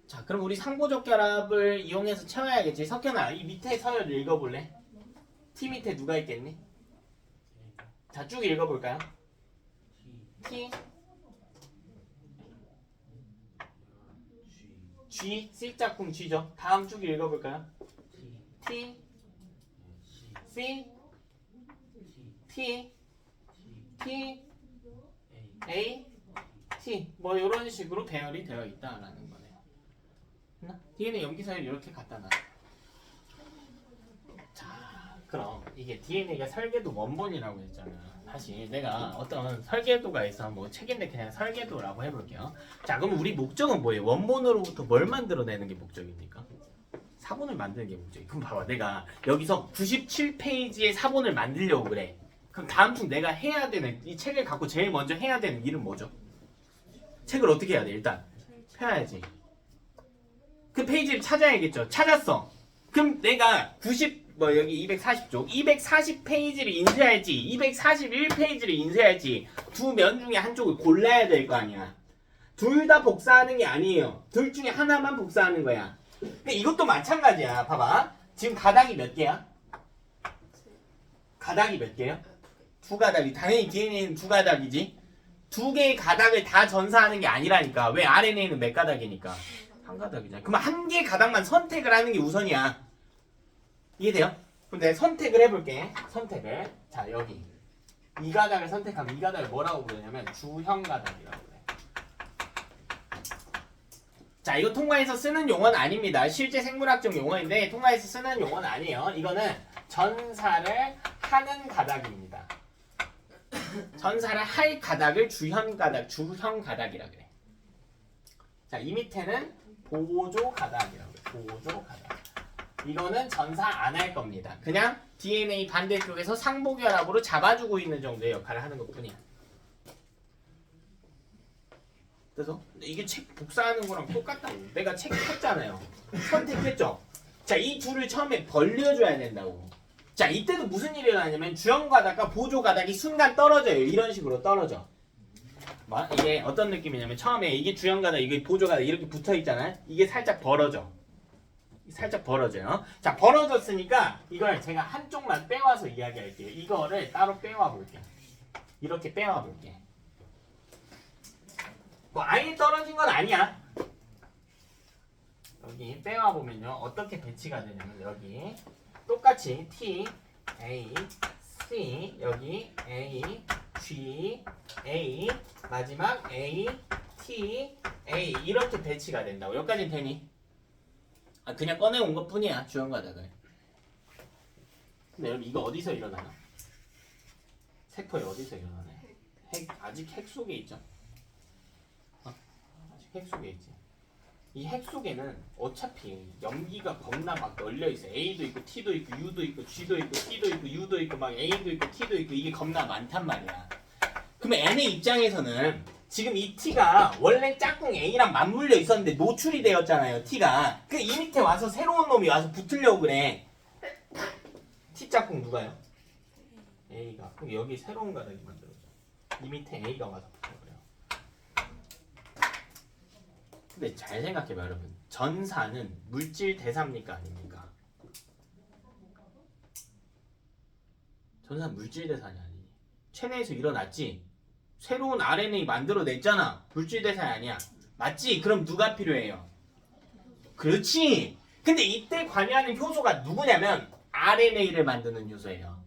자, 그럼 우리 상보적 결합을 이용해서 채워야겠지. 석현아, 이 밑에 서열을 읽어볼래? T 밑에 누가 있겠니? 자, 쭉 읽어볼까요? T, G, C짝꿍 G죠. 다음 쭉 읽어볼까요? T, C, T, T, A, T 뭐 이런 식으로 배열이 되어 있다라는 거네요. DNA 염기서열 이렇게 갖다 놔. 자, 그럼 이게 DNA가 설계도 원본이라고 했잖아. 다시 내가 어떤 설계도가 있어 뭐 책인데 그냥 설계도라고 해볼게요. 자, 그럼 우리 목적은 뭐예요? 원본으로부터 뭘 만들어내는 게 목적입니까? 사본을 만드는 게 목적이에요. 그럼 봐봐, 내가 여기서 97페이지의 사본을 만들려고 그래. 그럼 다음 중 내가 해야 되는 이 책을 갖고 제일 먼저 해야 되는 일은 뭐죠? 책을 어떻게 해야 돼? 일단 펴야지. 그 페이지를 찾아야겠죠. 찾았어. 그럼 내가 여기 240쪽 240페이지를 인쇄할지 241페이지를 인쇄할지 두 면 중에 한쪽을 골라야 될 거 아니야. 둘 다 복사하는 게 아니에요. 둘 중에 하나만 복사하는 거야. 근데 이것도 마찬가지야. 봐봐. 지금 가닥이 몇 개야? 가닥이 몇 개야? 두 가닥이. 당연히 DNA는 두 가닥이지. 두 개의 가닥을 다 전사하는 게 아니라니까. 왜? RNA는 몇 가닥이니까. 한 가닥이잖아. 그럼 한 개의 가닥만 선택을 하는 게 우선이야. 이해돼요? 그럼 내가 선택을 해볼게. 선택을. 자, 여기 이 가닥을 선택하면 이 가닥을 뭐라고 부르냐면 주형 가닥이라고 그래. 자, 이거 통과해서 쓰는 용어는 아닙니다. 실제 생물학적 용어인데 통과해서 쓰는 용어는 아니에요. 이거는 전사를 하는 가닥입니다. 전사를 할 가닥을 주형 가닥이라 그래. 자, 이 밑에는 보조 가닥이라고 그래. 보조 가닥. 이거는 전사 안 할 겁니다. 그냥 DNA 반대쪽에서 상보결합으로 잡아주고 있는 정도의 역할을 하는 것뿐이야. 그래서 이게 책 복사하는 거랑 똑같다고. 내가 책 폈잖아요. 선택했죠. 자, 이 둘을 처음에 벌려줘야 된다고. 자, 이때도 무슨 일이 일어나냐면 주형 가닥과 보조 가닥이 순간 떨어져요. 이런 식으로 떨어져. 이게 어떤 느낌이냐면 처음에 이게 주형 가닥, 이게 보조 가닥 이렇게 붙어 있잖아요. 이게 살짝 벌어져. 살짝 벌어져요. 자, 벌어졌으니까 이걸 제가 한쪽만 빼와서 이야기할게요. 이거를 따로 빼와 볼게요. 이렇게 빼와 볼게. 뭐 아예 떨어진 건 아니야. 여기 빼와 보면요, 어떻게 배치가 되냐면 여기 똑같이 T, A, C, 여기 A, G, A, 마지막 A, T, A 이렇게 배치가 된다고. 여기까지는 되니? 그냥 꺼내온 것 뿐이야, 주형 가닥을. 근데 여러분 이거 어디서 일어나요? 세포에 어디서 일어나나요? 아직 핵 속에 있죠? 아직 핵 속에 있지. 이 핵 속에는 어차피 염기가 겁나 막 널려 있어. A도 있고 T도 있고 U도 있고 G도 있고 T도 있고 U도 있고 막 A도 있고 T도 있고 이게 겁나 많단 말이야. 그러면 N의 입장에서는 지금 이 T가 원래 짝꿍 A랑 맞물려 있었는데 노출이 되었잖아요. T가. 그 이 밑에 와서 새로운 놈이 와서 붙으려고 그래. T 짝꿍 누가요? A가. 그럼 여기 새로운 가닥이 만들어져. 이 밑에 A가 와서 붙어버려요. 근데 잘 생각해봐 여러분. 전사는 물질 대사입니까 아닙니까? 전사는 물질 대사냐 아니니? 체내에서 일어났지. 새로운 RNA 만들어냈잖아. 물질 대사야 아니야. 맞지? 그럼 누가 필요해요? 그렇지. 근데 이때 관여하는 효소가 누구냐면 RNA를 만드는 효소예요.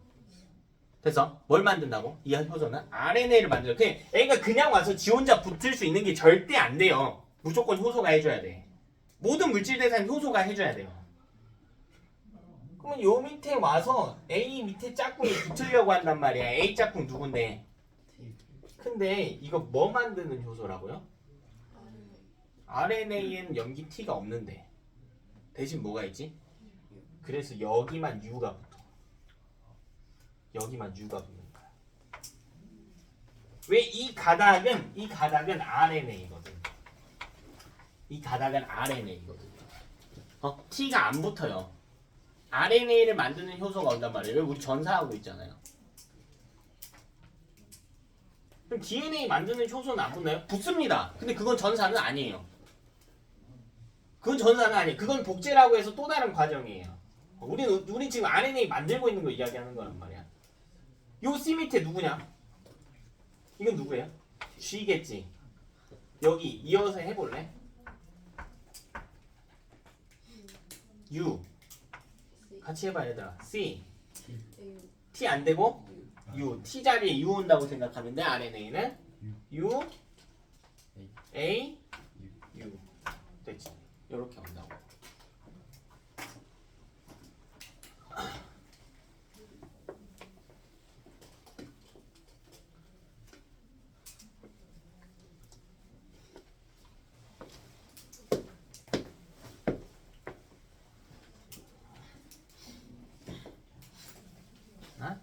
그래서 뭘 만든다고? 이 효소는 RNA를 만들어. 애가 그냥 와서 지 혼자 붙을 수 있는 게 절대 안 돼요. 무조건 효소가 해줘야 돼. 모든 물질 대사는 효소가 해줘야 돼요. 그러면 요 밑에 와서 A 밑에 짝꿍이 붙으려고 한단 말이야. A 짝꿍 누군데? 근데 이거 뭐 만드는 효소라고요? RNA에는 염기 T가 없는데 대신 뭐가 있지? 그래서 여기만 U가 붙어. 여기만 U가 붙는 거야. 왜 이 가닥은 RNA거든. 이 가닥은 RNA거든. T가 안 붙어요. RNA를 만드는 효소가 온단 말이에요. 왜 우리 전사하고 있잖아요. 그럼 DNA 만드는 효소는 안 붙나요? 붙습니다. 근데 그건 전사는 아니에요. 그건 전사는 아니에요. 그건 복제라고 해서 또 다른 과정이에요. 우린 지금 RNA 만들고 있는 거 이야기하는 거란 말이야. 요 C 밑에 누구냐? 이건 누구예요? G겠지. 여기 이어서 해볼래? U 같이 해봐 얘들아. C T 안 되고 U T 자리에 U 온다고 생각하면 돼. RNA는 U A U 됐지. 이렇게 온다고.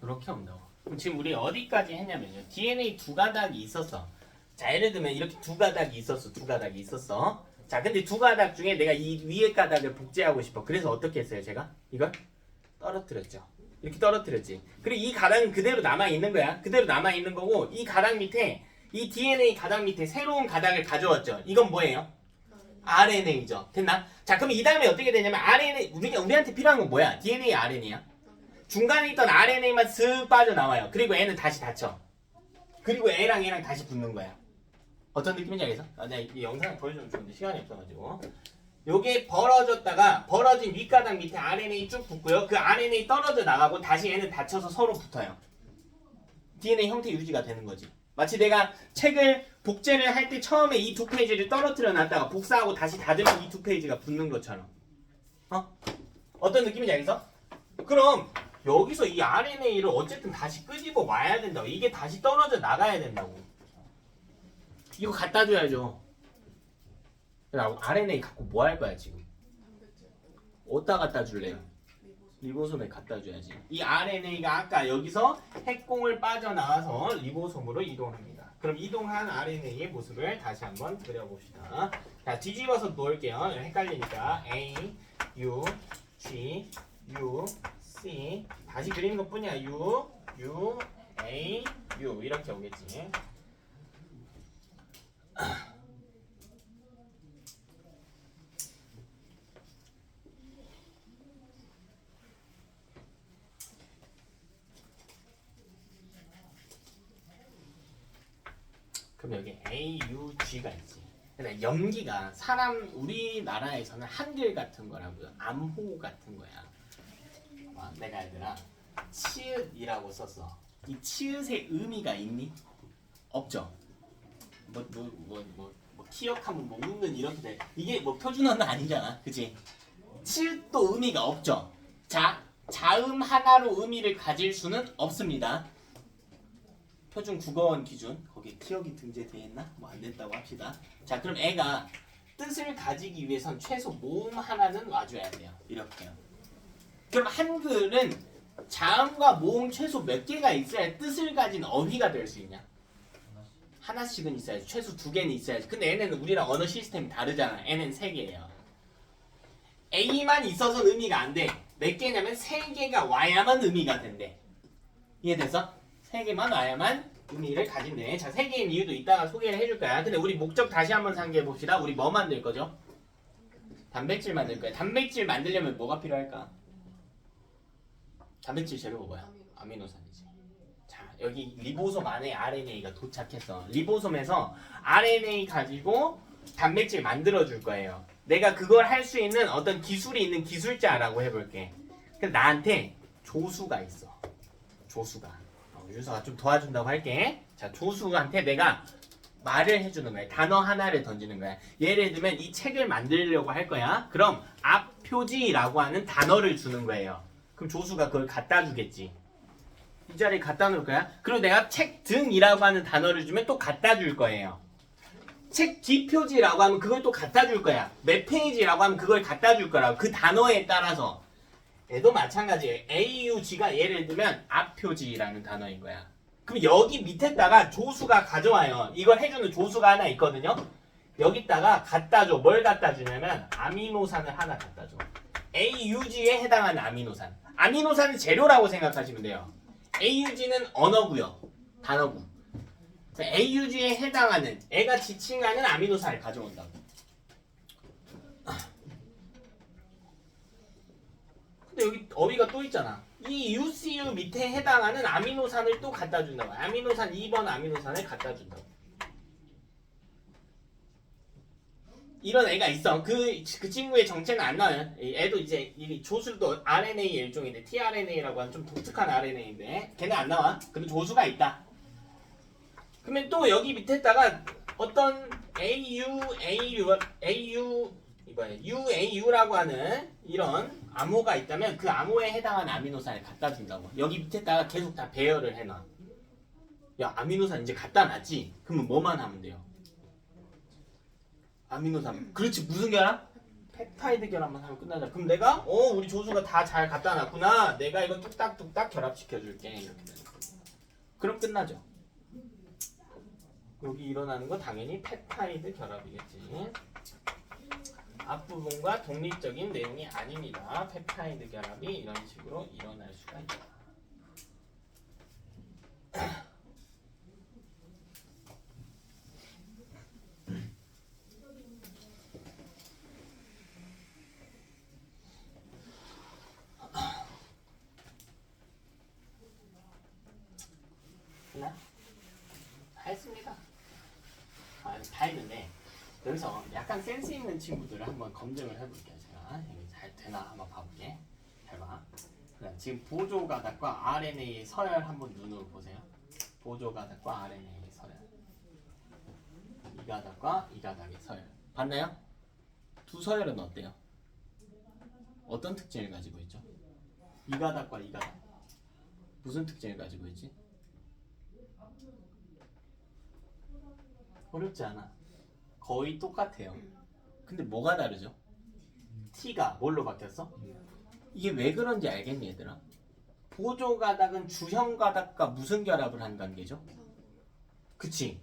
이렇게 온다고. 그럼 지금 우리 어디까지 했냐면요. DNA 두 가닥이 있었어. 자, 예를 들면 이렇게 두 가닥이 있었어. 자, 근데 두 가닥 중에 내가 이 위에 가닥을 복제하고 싶어. 그래서 어떻게 했어요, 제가? 이걸 떨어뜨렸죠. 이렇게 떨어뜨렸지. 그리고 이 가닥은 그대로 남아 있는 거야. 그대로 남아 있는 거고, 이 가닥 밑에, 이 DNA 가닥 밑에 새로운 가닥을 가져왔죠. 이건 뭐예요? RNA죠. 됐나? 자, 그럼 이 다음에 어떻게 되냐면 RNA 우리한테 필요한 건 뭐야? DNA, RNA야. 중간에 있던 RNA만 쓱 빠져나와요. 그리고 애는 다시 닫혀. 그리고 애랑 얘랑 다시 붙는 거야. 어떤 느낌인지 알겠어? 내가 이 영상을 보여주면 좋은데 시간이 없어가지고. 요게 벌어진 윗가닥 밑에 RNA 쭉 붙고요. 그 RNA 떨어져 나가고 다시 얘는 닫혀서 서로 붙어요. DNA 형태 유지가 되는 거지. 마치 내가 책을 복제를 할 때 처음에 이 두 페이지를 떨어뜨려 놨다가 복사하고 다시 닫으면 이 두 페이지가 붙는 것처럼. 어떤 느낌인지 알겠어? 그럼 여기서 이 RNA를 어쨌든 다시 끄집어 와야 된다고. 이게 다시 떨어져 나가야 된다고. 이거 갖다 줘야죠. RNA 갖고 뭐 할 거야 지금? 어디다 갖다 줄래요? 리보솜에 갖다 줘야지. 이 RNA가 아까 여기서 핵공을 빠져나와서 리보솜으로 이동합니다. 그럼 이동한 RNA의 모습을 다시 한번 그려봅시다. 자, 뒤집어서 놓을게요. 헷갈리니까 A, U, G, U, C 다시 그리는 것 뿐이야. U, U, A, U 이렇게 오겠지. 그럼 여기 A, U, G가 있지. 근데 염기가 우리나라에서는 한글 같은 거라고요. 암호 같은 거야. 내가 얘들아 치읓이라고 썼어. 이 치읓의 의미가 있니? 없죠. 키역하면 뭐 웃는 이렇게 돼. 이게 뭐 표준어는 아니잖아, 그치? 치읓도 의미가 없죠. 자, 자음 하나로 의미를 가질 수는 없습니다. 표준 국어원 기준 거기 키역이 등재돼 있나? 뭐 안 됐다고 합시다. 자, 그럼 애가 뜻을 가지기 위해선 최소 모음 하나는 와줘야 돼요. 이렇게요. 그럼 한글은 자음과 모음 최소 몇 개가 있어야 뜻을 가진 어휘가 될 수 있냐? 하나씩은 있어야지. 최소 2개는 있어야지. 근데 얘네는 우리랑 언어 시스템이 다르잖아. 얘는 3개예요. A만 있어서 의미가 안 돼. 몇 개냐면 3개가 와야만 의미가 된대. 이해됐어? 3개만 와야만 의미를 가진대. 자, 세 개의 이유도 이따가 소개를 해줄 거야. 근데 우리 목적 다시 한번 상기해 봅시다. 우리 뭐 만들 거죠? 단백질 만들 거야. 단백질 만들려면 뭐가 필요할까? 단백질 재료가 뭐야? 아미노산이지. 자, 여기 리보솜 안에 RNA가 도착했어. 리보솜에서 RNA 가지고 단백질 만들어 줄 거예요. 내가 그걸 할 수 있는 어떤 기술이 있는 기술자라고 해볼게. 근데 나한테 조수가 있어. 조수가. 유서가 좀 도와준다고 할게. 자, 조수한테 내가 말을 해주는 거야. 단어 하나를 던지는 거야. 예를 들면 이 책을 만들려고 할 거야. 그럼 앞표지라고 하는 단어를 주는 거예요. 그럼 조수가 그걸 갖다 주겠지. 이 자리에 갖다 놓을 거야. 그리고 내가 책 등이라고 하는 단어를 주면 또 갖다 줄 거예요. 책 뒷표지라고 하면 그걸 또 갖다 줄 거야. 몇 페이지라고 하면 그걸 갖다 줄 거라고. 그 단어에 따라서. 얘도 마찬가지예요. AUG가 예를 들면 앞표지라는 단어인 거야. 그럼 여기 밑에다가 조수가 가져와요. 이걸 해주는 조수가 하나 있거든요. 여기다가 갖다 줘. 뭘 갖다 주냐면 아미노산을 하나 갖다 줘. AUG에 해당하는 아미노산. 아미노산은 재료라고 생각하시면 돼요. AUG는 언어고요. 단어고. AUG에 해당하는 애가 지칭하는 아미노산을 가져온다고. 근데 여기 어휘가 또 있잖아. 이 UCU 밑에 해당하는 아미노산을 또 갖다 준다고. 아미노산 2번 아미노산을 갖다 준다고. 이런 애가 있어. 그 친구의 정체는 안 나와요. 애도 이제 이 조수도 RNA 일종인데 tRNA라고 하는 좀 독특한 RNA인데 걔는 안 나와. 근데 조수가 있다. 그러면 또 여기 밑에다가 어떤 UAU라고 하는 이런 암호가 있다면 그 암호에 해당하는 아미노산을 갖다 준다고. 여기 밑에다가 계속 다 배열을 해놔. 야, 아미노산 이제 갖다 놨지? 그러면 뭐만 하면 돼요? 아미노산. 그렇지, 무슨 결합? 펩타이드 결합만 하면 끝나자. 그럼 내가 우리 조수가 다 잘 갖다 놨구나. 내가 이거 뚝딱뚝딱 결합시켜 줄게. 이렇게 되는 거. 그럼 끝나죠. 여기 일어나는 건 당연히 펩타이드 결합이겠지. 앞부분과 독립적인 내용이 아닙니다. 펩타이드 결합이 이런 식으로 일어날 수가 있다. 됐나? 다 했습니다. 다 했는데 여기서 약간 센스 있는 친구들을 한번 검증을 해볼게요. 제가 이게 잘 되나 한번 봐볼게. 잘 봐. 지금 보조가닥과 RNA의 서열 한번 눈으로 보세요. 보조가닥과 RNA의 서열. 이 가닥과 이 가닥의 서열. 봤나요? 두 서열은 어때요? 어떤 특징을 가지고 있죠? 이 가닥과 이 가닥. 무슨 특징을 가지고 있지? 어렵지 않아. 거의 똑같아요. 근데 뭐가 다르죠? T가 뭘로 바뀌었어? 이게 왜 그런지 알겠니 얘들아? 보조가닥은 주형가닥과 무슨 결합을 한 관계죠? 그치?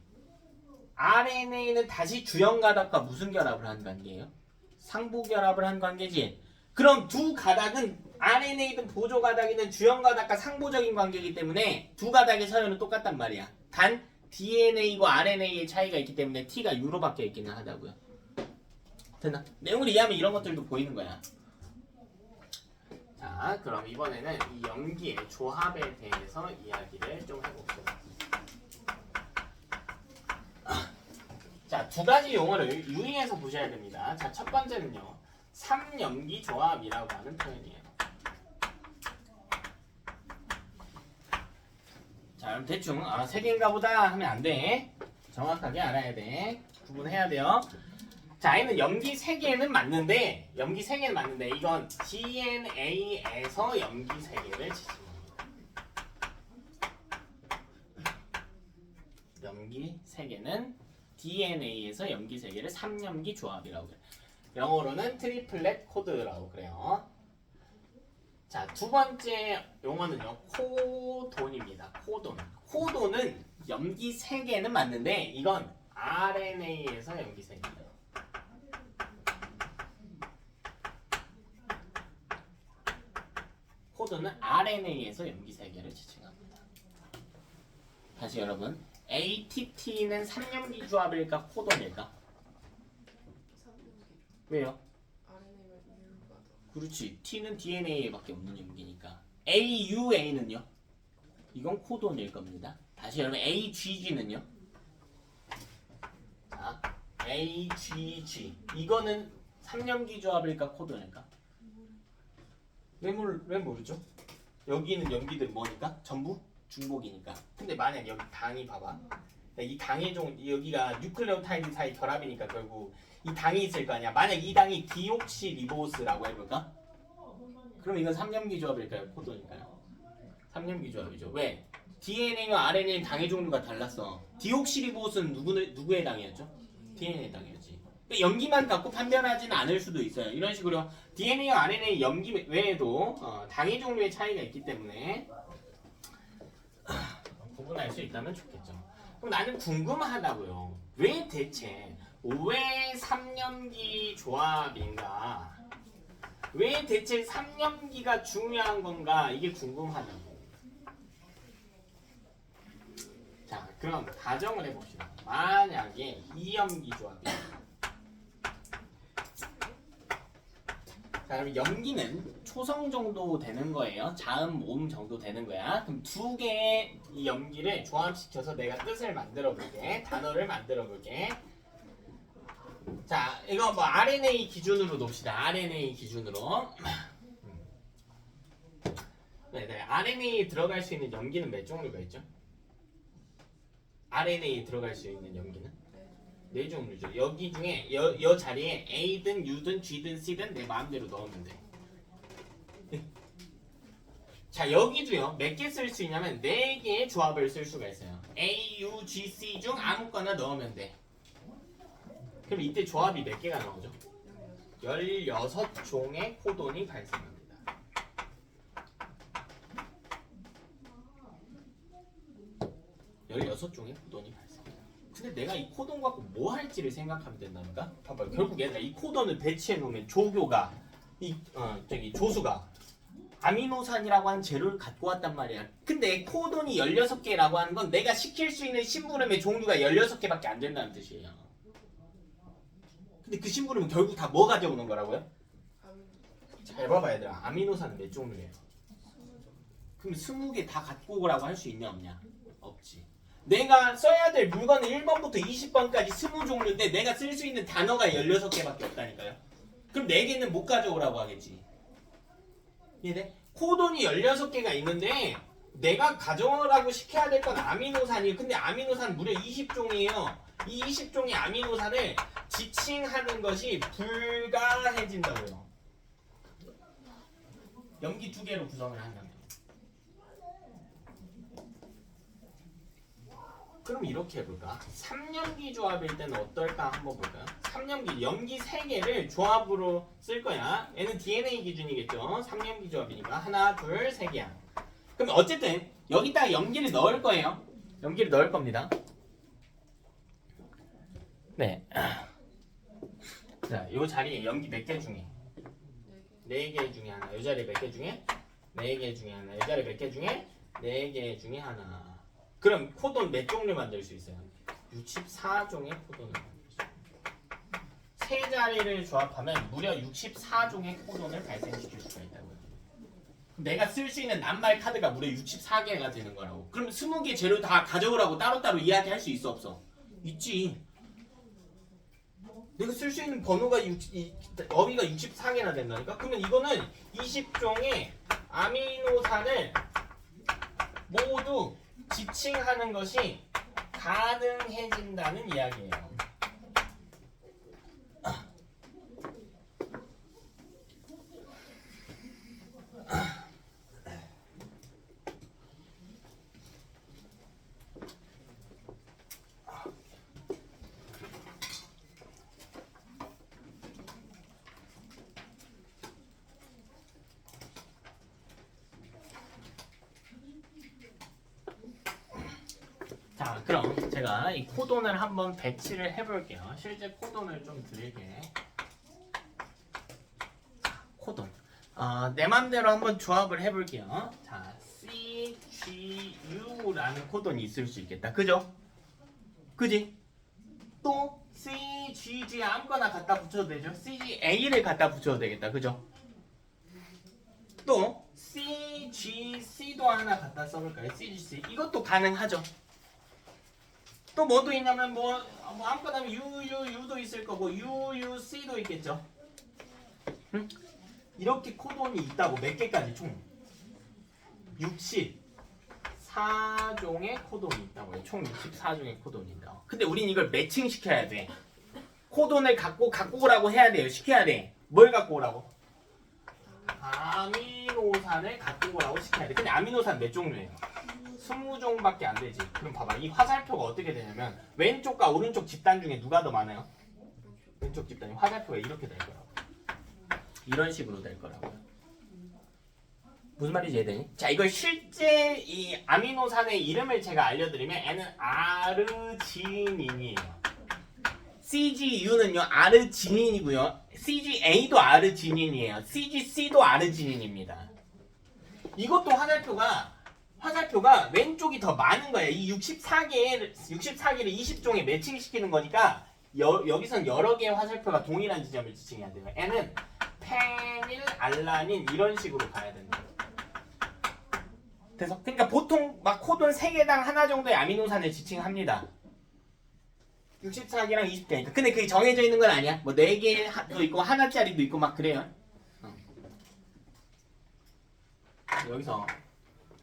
RNA는 다시 주형가닥과 무슨 결합을 한 관계예요? 상부결합을 한 관계지. 그럼 두 가닥은 RNA든 보조가닥이든 주형가닥과 상부적인 관계이기 때문에 두 가닥의 서열은 똑같단 말이야. 단 DNA고 RNA의 차이가 있기 때문에 T가 U로 바뀌어 있기는 하다고요. 됐나? 내용을 이해하면 이런 것들도 보이는 거야. 자, 그럼 이번에는 이 염기의 조합에 대해서 이야기를 좀 해봅시다. 자, 두 가지 용어를 유의해서 보셔야 됩니다. 자, 첫 번째는요. 3염기 조합이라고 하는 표현이에요. 자, 그럼 대충 세 개인가 보다 하면 안 돼. 정확하게 알아야 돼. 구분해야 돼요. 자, 얘는 염기 3개는 맞는데 이건 DNA에서 염기 3개를 지칭합니다. 염기 3개는 DNA에서 염기 3개를 3염기 조합이라고 그래요. 영어로는 트리플렛 코드라고 그래요. 자, 두 번째 용어는요. 코돈입니다. 코돈은 염기 3개는 맞는데 이건 RNA에서 염기 3개예요. 코돈은 RNA에서 염기 3개를 지칭합니다. 다시 여러분 ATT는 3연기 조합일까 코돈일까? 왜요? 그렇지. T는 DNA밖에 없는 연기니까. AUA는요? 이건 코돈일 겁니다. 다시 여러분 AGG는요? 자, AGG 이거는 3연기 조합일까 코돈일까? 왜 모르죠? 여기는 연기들 뭐니까? 전부 중복이니까. 근데 만약 여기 당이 봐봐. 이 당의 종 여기가 뉴클레오타이드 사이 결합이니까 결국 이 당이 있을 거 아니야. 만약 이 당이 디옥시리보스라고 해볼까? 그럼 이건 3연기 조합일까요? 코돈일까요? 3연기 조합이죠. 왜? DNA와 RNA는 당의 종류가 달랐어. 디옥시리보스는 누구의 당이었죠? DNA 당이었지. 연기만 갖고 판별하지는 않을 수도 있어요. 이런 식으로 DNA와 RNA 연기 외에도 당의 종류의 차이가 있기 때문에 구분할 수 있다면 좋겠죠. 그럼 나는 궁금하다고요. 왜 대체 5회 3년기 조합인가? 왜 대체 3년기가 중요한 건가? 이게 궁금하다고. 자, 그럼 가정을 해봅시다. 만약에 2연기 조합이야. 자, 그럼 연기는 초성 정도 되는 거예요. 자음, 모음 정도 되는 거야. 그럼 두 개의 이 연기를 조합시켜서 내가 뜻을 만들어 볼게. 단어를 만들어 볼게. 자, 이거 뭐 RNA 기준으로 놉시다. RNA 기준으로. 네, RNA에 들어갈 수 있는 연기는 몇 종류가 있죠? RNA에 들어갈 수 있는 연기는? 네 종류죠. 여기 중에 여 자리에 A든 U든 G든 C든 내 마음대로 넣으면 돼. 자, 여기도요. 몇 개 쓸 수 있냐면 4개의 조합을 쓸 수가 있어요. A, U, G, C 중 아무거나 넣으면 돼. 그럼 이때 조합이 몇 개가 나오죠? 16종의 코돈이 발생합니다. 종의 코돈이 발생해요. 근데 내가 이 코돈 갖고 뭐 할지를 생각하면 된다니까? 봐봐요. 결국 얘들아 이 코돈을 배치해 놓으면 조교가 조수가 아미노산이라고 하는 재료를 갖고 왔단 말이야. 근데 코돈이 16개라고 하는 건 내가 시킬 수 있는 심부름의 종류가 16개밖에 안 된다는 뜻이에요. 근데 그 심부름은 결국 다 뭐 가져오는 거라고요? 잘 봐봐 얘들아. 아미노산은 몇 종류예요? 그럼 20개 다 갖고 오라고 할 수 있냐 없냐? 없지. 내가 써야 될 물건은 1번부터 20번까지 20종류인데 내가 쓸 수 있는 단어가 16개밖에 없다니까요. 그럼 4개는 못 가져오라고 하겠지. 이해돼? 코돈이 16개가 있는데 내가 가져오라고 시켜야 될 건 아미노산이에요. 근데 아미노산 무려 20종이에요. 이 20종의 아미노산을 지칭하는 것이 불가해진다고요. 염기 2개로 구성을 한다면. 그럼 이렇게 해볼까? 3연기 조합일 때는 어떨까 한번 볼까요? 3연기, 염기 3개를 조합으로 쓸 거야. 얘는 DNA 기준이겠죠? 3연기 조합이니까 하나, 둘, 3개야. 그럼 어쨌든 여기다가 염기를 넣을 거예요. 염기를 넣을 겁니다. 네. 자, 이 자리에 염기 몇 개 중에? 4개 중에 하나. 이 자리에 몇 개 중에? 4개 중에 하나. 이 자리에 몇 개 중에? 4개 중에 하나. 그럼 코돈 몇 종류 만들 수 있어요? 64종의 코돈을 만들 수 있어요. 세 자리를 조합하면 무려 64종의 코돈을 발생시킬 수가 있다고요. 내가 쓸 수 있는 낱말 카드가 무려 64개가 되는 거라고. 그럼 20개 재료 다 가져오라고 따로따로 이야기할 수 있어 없어? 있지. 내가 쓸 수 있는 번호가 어휘가 64개나 된다니까? 그러면 이거는 20종의 아미노산을 모두 지칭하는 것이 가능해진다는 이야기예요. 자, 그럼 제가 이 코돈을 한번 배치를 해볼게요. 실제 코돈을 좀 드릴게. 코돈. 내 맘대로 한번 조합을 해볼게요. 자, C, CGU라는 코돈이 있을 수 있겠다. 그죠? 그지? 또 CGG 아무거나 갖다 붙여도 되죠. CGA를 갖다 붙여도 되겠다. 그죠? 또 CGC도 하나 갖다 써볼까요? CGC 이것도 가능하죠. 또 뭐도 있냐면 뭐 아무거나 하면 UUU도 있을 거고 UUC도 있겠죠. 응? 이렇게 코돈이 있다고 몇 개까지 총 64종의 코돈이 있다고요. 총 64종의 코돈이 있다고. 근데 우린 이걸 매칭시켜야 돼. 코돈을 갖고 오라고 해야 돼요. 시켜야 돼. 뭘 갖고 오라고? 아미노산을 갖고 오라고 시켜야 돼. 근데 아미노산 몇 종류예요? 20종밖에 안 되지. 그럼 봐봐. 이 화살표가 어떻게 되냐면 왼쪽과 오른쪽 집단 중에 누가 더 많아요? 왼쪽 집단이 화살표가 이렇게 될 거라고. 이런 식으로 될 거라고요. 무슨 말인지 이해되니? 자, 이걸 실제 이 아미노산의 이름을 제가 알려드리면 얘는 아르지닌이에요. CGU는요 아르지닌이고요. CGA도 아르지닌이에요. CGC도 아르지닌입니다. 이것도 화살표가 왼쪽이 더 많은 거예요. 이 64개를 20종에 매칭시키는 거니까 여기선 여러 개의 화살표가 동일한 지점을 지칭해야 돼요. N은 페닐, 알라닌 이런 식으로 가야 된다. 그래서 그러니까 보통 막 코돈 3개당 하나 정도의 아미노산을 지칭합니다. 64개랑 20개니까. 근데 그게 정해져 있는 건 아니야. 뭐 4개도 있고 하나짜리도 있고 막 그래요. 여기서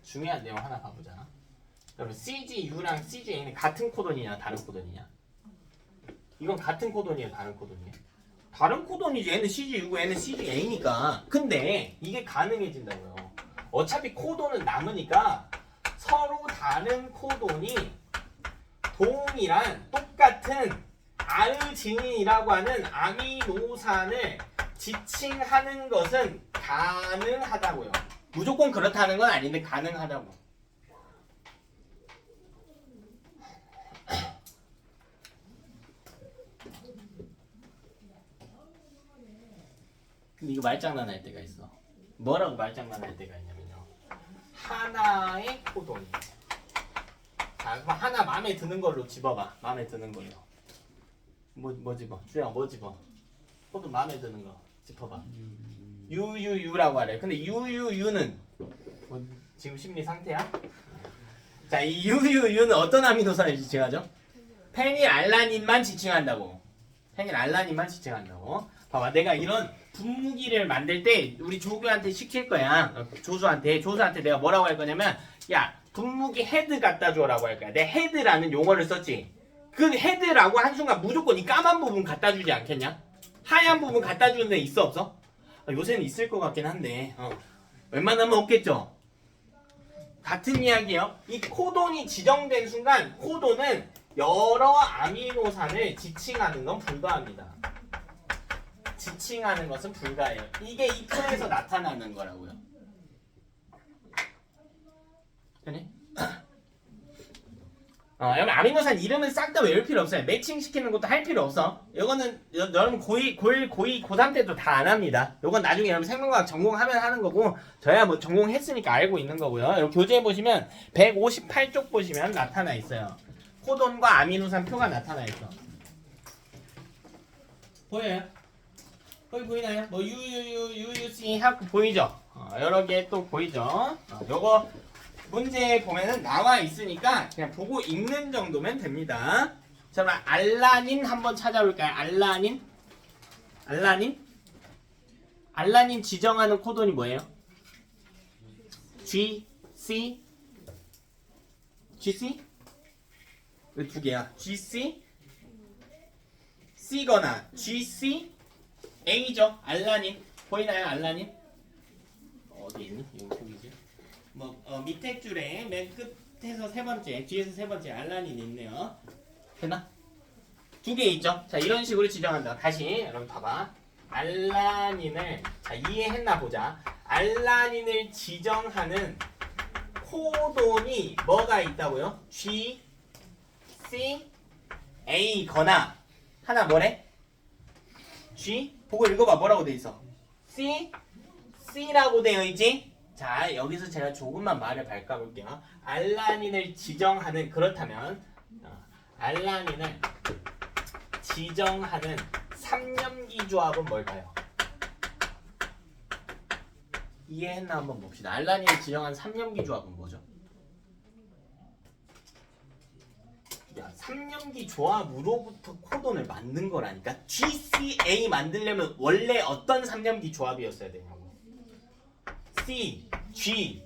중요한 내용 하나 봐보자. 그러면 CGU랑 CGA는 같은 코돈이냐 다른 코돈이냐? 이건 같은 코돈이에요, 다른 코돈이에요? 다른 코돈이지. 얘는 CGU고 얘는 CGA니까. 근데 이게 가능해진다고요. 어차피 코돈은 남으니까 서로 다른 코돈이 동일한 똑같은 아르지닌이라고 하는 아미노산을 지칭하는 것은 가능하다고요. 무조건 그렇다는 건 아닌데 가능하다고. 근데 이거 말장난 할 때가 있어. 뭐라고 말장난 할 때가 있냐면요. 하나의 코돈이. 자, 그럼 하나 마음에 드는 걸로 집어봐. 마음에 드는 걸로. 뭐 집어? 주영아 뭐 집어? 코돈 마음에 드는 거 짚어봐. UUU라고 하래. 근데 UUU는 뭐 지금 심리 상태야? 자, 이 UUU는 어떤 아미노산을 지칭하죠? 페닐알라닌만 지칭한다고. 페닐알라닌만 지칭한다고. 봐봐, 내가 이런 분무기를 만들 때 우리 조교한테 시킬 거야. 조수한테 내가 뭐라고 할 거냐면, 야, 분무기 헤드 갖다 줘라고 할 거야. 내 헤드라는 용어를 썼지. 그 헤드라고 한순간 무조건 이 까만 부분 갖다 주지 않겠냐? 하얀 부분 갖다 주는 데 있어 없어? 요새는 있을 것 같긴 한데 웬만하면 없겠죠. 같은 이야기예요. 이 코돈이 지정된 순간 코돈은 여러 아미노산을 지칭하는 건 불가합니다. 지칭하는 것은 불가해요. 이게 이 표에서 나타나는 거라고요. 되니? 여러분 아미노산 이름은 싹 다 외울 필요 없어요. 매칭시키는 것도 할 필요 없어. 이거는 여러분 고3 때도 다 안 합니다. 이건 나중에 여러분 생명과학 전공하면 하는 거고 저야 뭐 전공했으니까 알고 있는 거고요. 여러분 교재에 보시면 158쪽 보시면 나타나 있어요. 코돈과 아미노산 표가 나타나 있어. 보여요? 거기 보이나요? 뭐 UUC 하고 보이죠? 여러 개 또 보이죠? 요거 문제 보면은 나와 있으니까 그냥 보고 읽는 정도면 됩니다. 자, 그럼 알라닌 한번 찾아볼까요? 알라닌 지정하는 코돈이 뭐예요? GC? 왜 두 개야? GC? C거나 GC? A죠? 알라닌 보이나요? 알라닌? 어디 있니? 여기 보이지? 밑에 줄에 맨 끝에서 세 번째, 뒤에서 세 번째 알라닌 있네요. 됐나? 두 개 있죠? 자, 이런 식으로 지정한다. 다시 여러분 봐봐. 알라닌을 자 이해했나 보자. 알라닌을 지정하는 코돈이 뭐가 있다고요? G, C, A거나 하나 뭐래? G 보고 읽어봐. 뭐라고 돼 있어? C라고 되어 있지? 자, 여기서 제가 조금만 말을 바꿔볼게요. 알라닌을 지정하는, 그렇다면 알라닌을 지정하는 3염기 조합은 뭘까요? 이해했나 한번 봅시다. 알라닌을 지정한 3염기 조합은 뭐죠? 야, 3염기 조합으로부터 코돈을 만든 거라니까. GCA 만들려면 원래 어떤 3염기 조합이었어야 되냐고. C, G,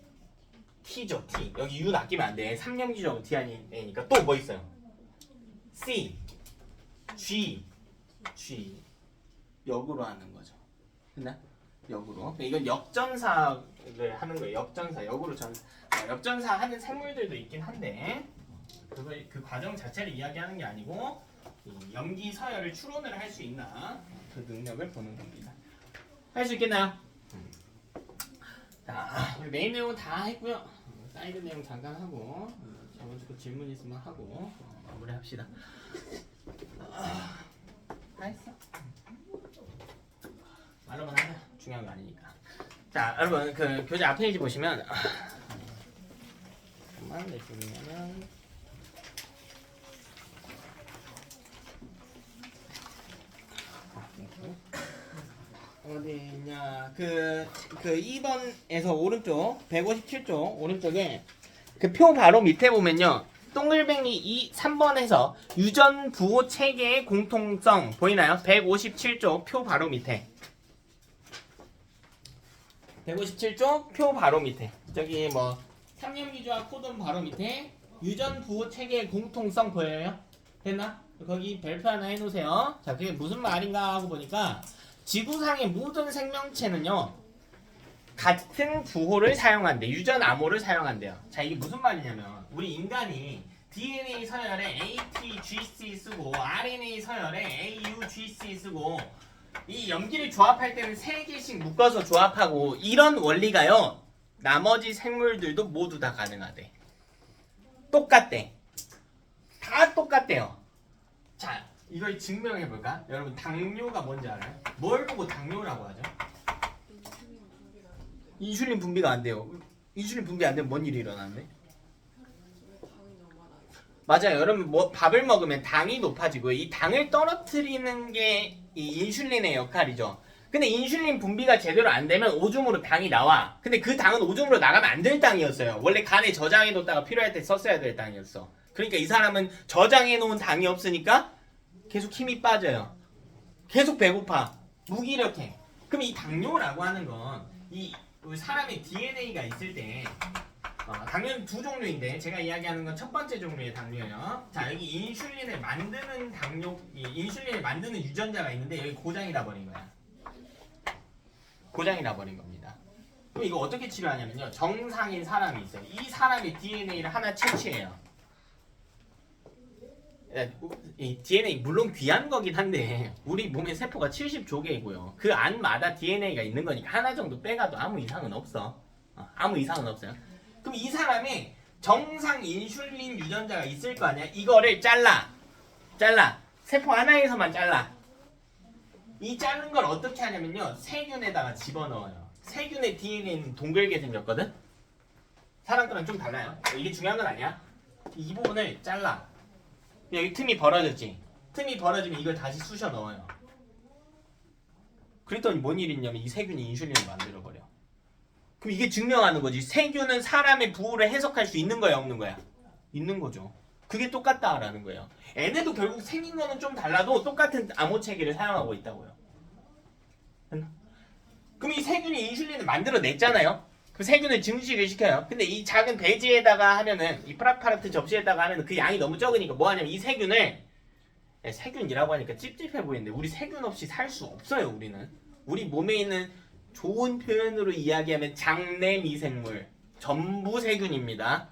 T죠. T. 여기 U 아끼면 안 돼. 3염기 조합은 T 아니 A니까 또 뭐 있어요? C, G, G. 역으로 하는 거죠. 됐나? 역으로. 이건 역전사를 하는 거예요. 역전사. 역으로 역전사 하는 생물들도 있긴 한데 그걸 그 과정 자체를 이야기하는 게 아니고 이 염기 서열을 추론을 할 수 있나 그 능력을 보는 겁니다. 할 수 있겠나요? 자, 메인 내용은 다 했고요. 사이드 내용 잠깐 하고 저번 주 질문 있으면 하고 마무리합시다. 다 했어? 말로만 하자. 중요한 거 아니니까. 자, 여러분 그 교재 앞 페이지 보시면 잠깐만 내 쪽이냐면 어디냐 그 2번에서 오른쪽 157쪽 오른쪽에 그 표 바로 밑에 보면요 동글뱅이 3번에서 유전 부호 체계의 공통성 보이나요? 157쪽 표 바로 밑에 157쪽 표 바로 밑에 저기 뭐 3염기 조합 코돈 바로 밑에 유전 부호 체계의 공통성 보여요? 됐나? 거기 별표 하나 해놓으세요. 자 그게 무슨 말인가 하고 보니까 지구상의 모든 생명체는요 같은 부호를 사용한대. 유전 암호를 사용한대요. 자 이게 무슨 말이냐면 우리 인간이 DNA 서열에 ATGC 쓰고 RNA 서열에 AUGC 쓰고 이 염기를 조합할 때는 3개씩 묶어서 조합하고 이런 원리가요 나머지 생물들도 모두 다 가능하대. 똑같대. 다 똑같대요. 자 이걸 증명해볼까? 여러분 당뇨가 뭔지 알아요? 뭘 보고 당뇨라고 하죠? 인슐린 분비가 안 돼요. 인슐린 분비 안 되면 뭔 일이 일어나는데? 맞아요. 여러분 뭐 밥을 먹으면 당이 높아지고 이 당을 떨어뜨리는 게 이 인슐린의 역할이죠. 근데 인슐린 분비가 제대로 안 되면 오줌으로 당이 나와. 근데 그 당은 오줌으로 나가면 안 될 당이었어요. 원래 간에 저장해 놓다가 필요할 때 썼어야 될 당이었어. 그러니까 이 사람은 저장해 놓은 당이 없으니까 계속 힘이 빠져요. 계속 배고파. 무기력해. 그럼 이 당뇨라고 하는 건 이 사람의 DNA가 있을 때 당뇨는 두 종류인데 제가 이야기하는 건 첫 번째 종류의 당뇨예요. 자 여기 인슐린을 만드는 인슐린을 만드는 유전자가 있는데 여기 고장이 나버린 거야. 고장이 나버린 겁니다. 그럼 이거 어떻게 치료하냐면요. 정상인 사람이 있어요. 이 사람의 DNA를 하나 채취해요. 이 DNA 물론 귀한 거긴 한데 우리 몸의 세포가 70조개이고요. 그 안마다 DNA가 있는 거니까 하나 정도 빼가도 아무 이상은 없어. 아무 이상은 없어요. 그럼 이 사람의 정상 인슐린 유전자가 있을 거 아니야? 이거를 잘라. 세포 하나에서만 잘라. 이 자른 걸 어떻게 하냐면요. 세균에다가 집어넣어요. 세균의 DNA는 동글게 생겼거든? 사람 거랑 좀 달라요. 이게 중요한 건 아니야. 이 부분을 잘라. 여기 틈이 벌어졌지? 틈이 벌어지면 이걸 다시 쑤셔 넣어요. 그랬더니 뭔 일이 있냐면 이 세균이 인슐린을 만들어버려. 그럼 이게 증명하는 거지. 세균은 사람의 부호를 해석할 수 있는 거야 없는 거야? 있는 거죠. 그게 똑같다라는 거예요. 얘네도 결국 생긴 거는 좀 달라도 똑같은 암호 체계를 사용하고 있다고요. 그럼 이 세균이 인슐린을 만들어냈잖아요. 그 세균을 증식을 시켜요. 근데 이 작은 배지에다가 하면은 이 프라파라트 접시에다가 하면은 그 양이 너무 적으니까 뭐 하냐면 이 세균을 세균이라고 하니까 찝찝해 보이는데 우리 세균 없이 살 수 없어요. 우리는 우리 몸에 있는 좋은 표현으로 이야기하면 장내 미생물 전부 세균입니다.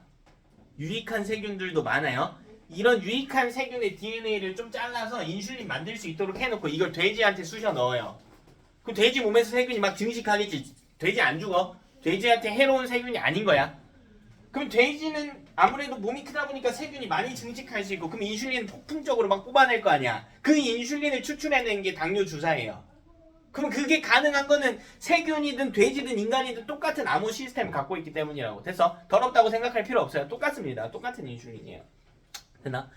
유익한 세균들도 많아요. 이런 유익한 세균의 DNA를 좀 잘라서 인슐린 만들 수 있도록 해놓고 이걸 돼지한테 쑤셔 넣어요. 그럼 돼지 몸에서 세균이 막 증식하겠지. 돼지 안 죽어. 돼지한테 해로운 세균이 아닌 거야. 그럼 돼지는 아무래도 몸이 크다 보니까 세균이 많이 증식할 수 있고 그럼 인슐린은 폭풍적으로 막 뽑아낼 거 아니야. 그 인슐린을 추출해내는 게 당뇨 주사예요. 그럼 그게 가능한 거는 세균이든 돼지든 인간이든 똑같은 암호 시스템을 갖고 있기 때문이라고. 됐어? 더럽다고 생각할 필요 없어요. 똑같습니다. 똑같은 인슐린이에요. 됐나?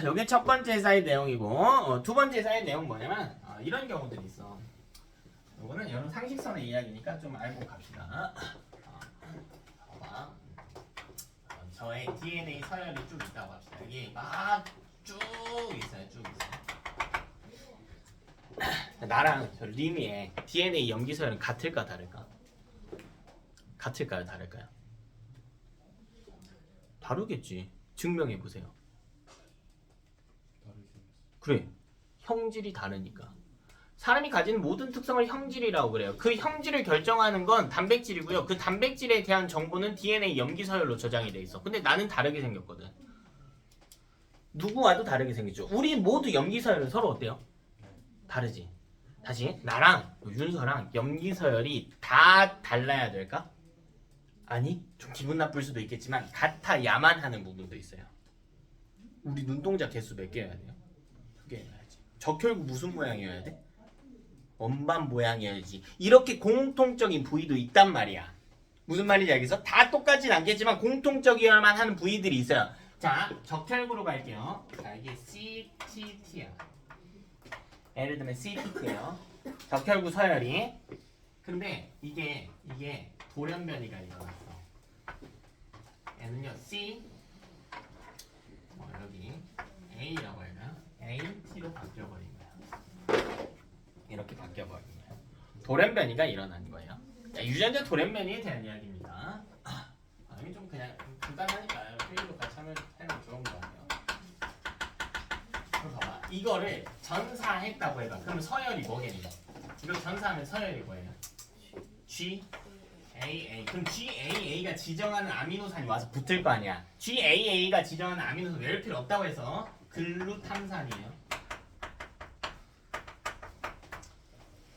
여기 첫 번째 사이드 내용이고 두 번째 사이드 내용 뭐냐면 이런 경우들이 있어. 요거는 여러 상식선의 이야기니까 좀 알고 갑시다. 봐봐. 저의 DNA 서열이 쭉 있다고 합시다. 이게 막 쭉 있어요. 쭉 있어요. 나랑 저 리미의 DNA 염기 서열은 같을까 다를까? 같을까요? 다를까요? 다르겠지. 증명해 보세요. 그래. 형질이 다르니까. 사람이 가진 모든 특성을 형질이라고 그래요. 그 형질을 결정하는 건 단백질이고요. 그 단백질에 대한 정보는 DNA 염기 서열로 저장이 돼 있어. 근데 나는 다르게 생겼거든. 누구와도 다르게 생겼죠. 우리 모두 염기 서열은 서로 어때요? 다르지. 다시 나랑 윤서랑 염기 서열이 다 달라야 될까? 아니, 좀 기분 나쁠 수도 있겠지만 같아야만 하는 부분도 있어요. 우리 눈동자 개수 몇 개여야 돼요? 2개여야지. 적혈구 무슨 모양이어야 돼? 원반 모양이어야지. 이렇게 공통적인 부위도 있단 말이야. 무슨 말인지 알겠어? 다 똑같진 않겠지만 공통적이어야만 하는 부위들이 있어요. 자, 적혈구로 갈게요. 자, 이게 CTT야. 예를 들면 CTT예요. 적혈구 서열이. 근데 이게 돌연변이가 일어났어. 얘는요 C 여기 A라고 할까요? AT로 바뀌어버린 거야. 이렇게 바뀌어버린 거예요. 돌연변이가 일어난 거예요. 자, 유전자 돌연변이에 대한 이야기입니다. 이게 좀 그냥 간단하니까요. 페이지로 같이 하면 좋은 거 같아요. 그럼 봐봐. 이거를 전사했다고 해봐. 그럼 서열이 뭐겠니? 이걸 전사하면 서열이 뭐예요? GAA. 그럼 GAA가 지정하는 아미노산이 와서 붙을 거 아니야. GAA가 지정하는 아미노산 외울 필요 없다고 해서 글루탐산이에요.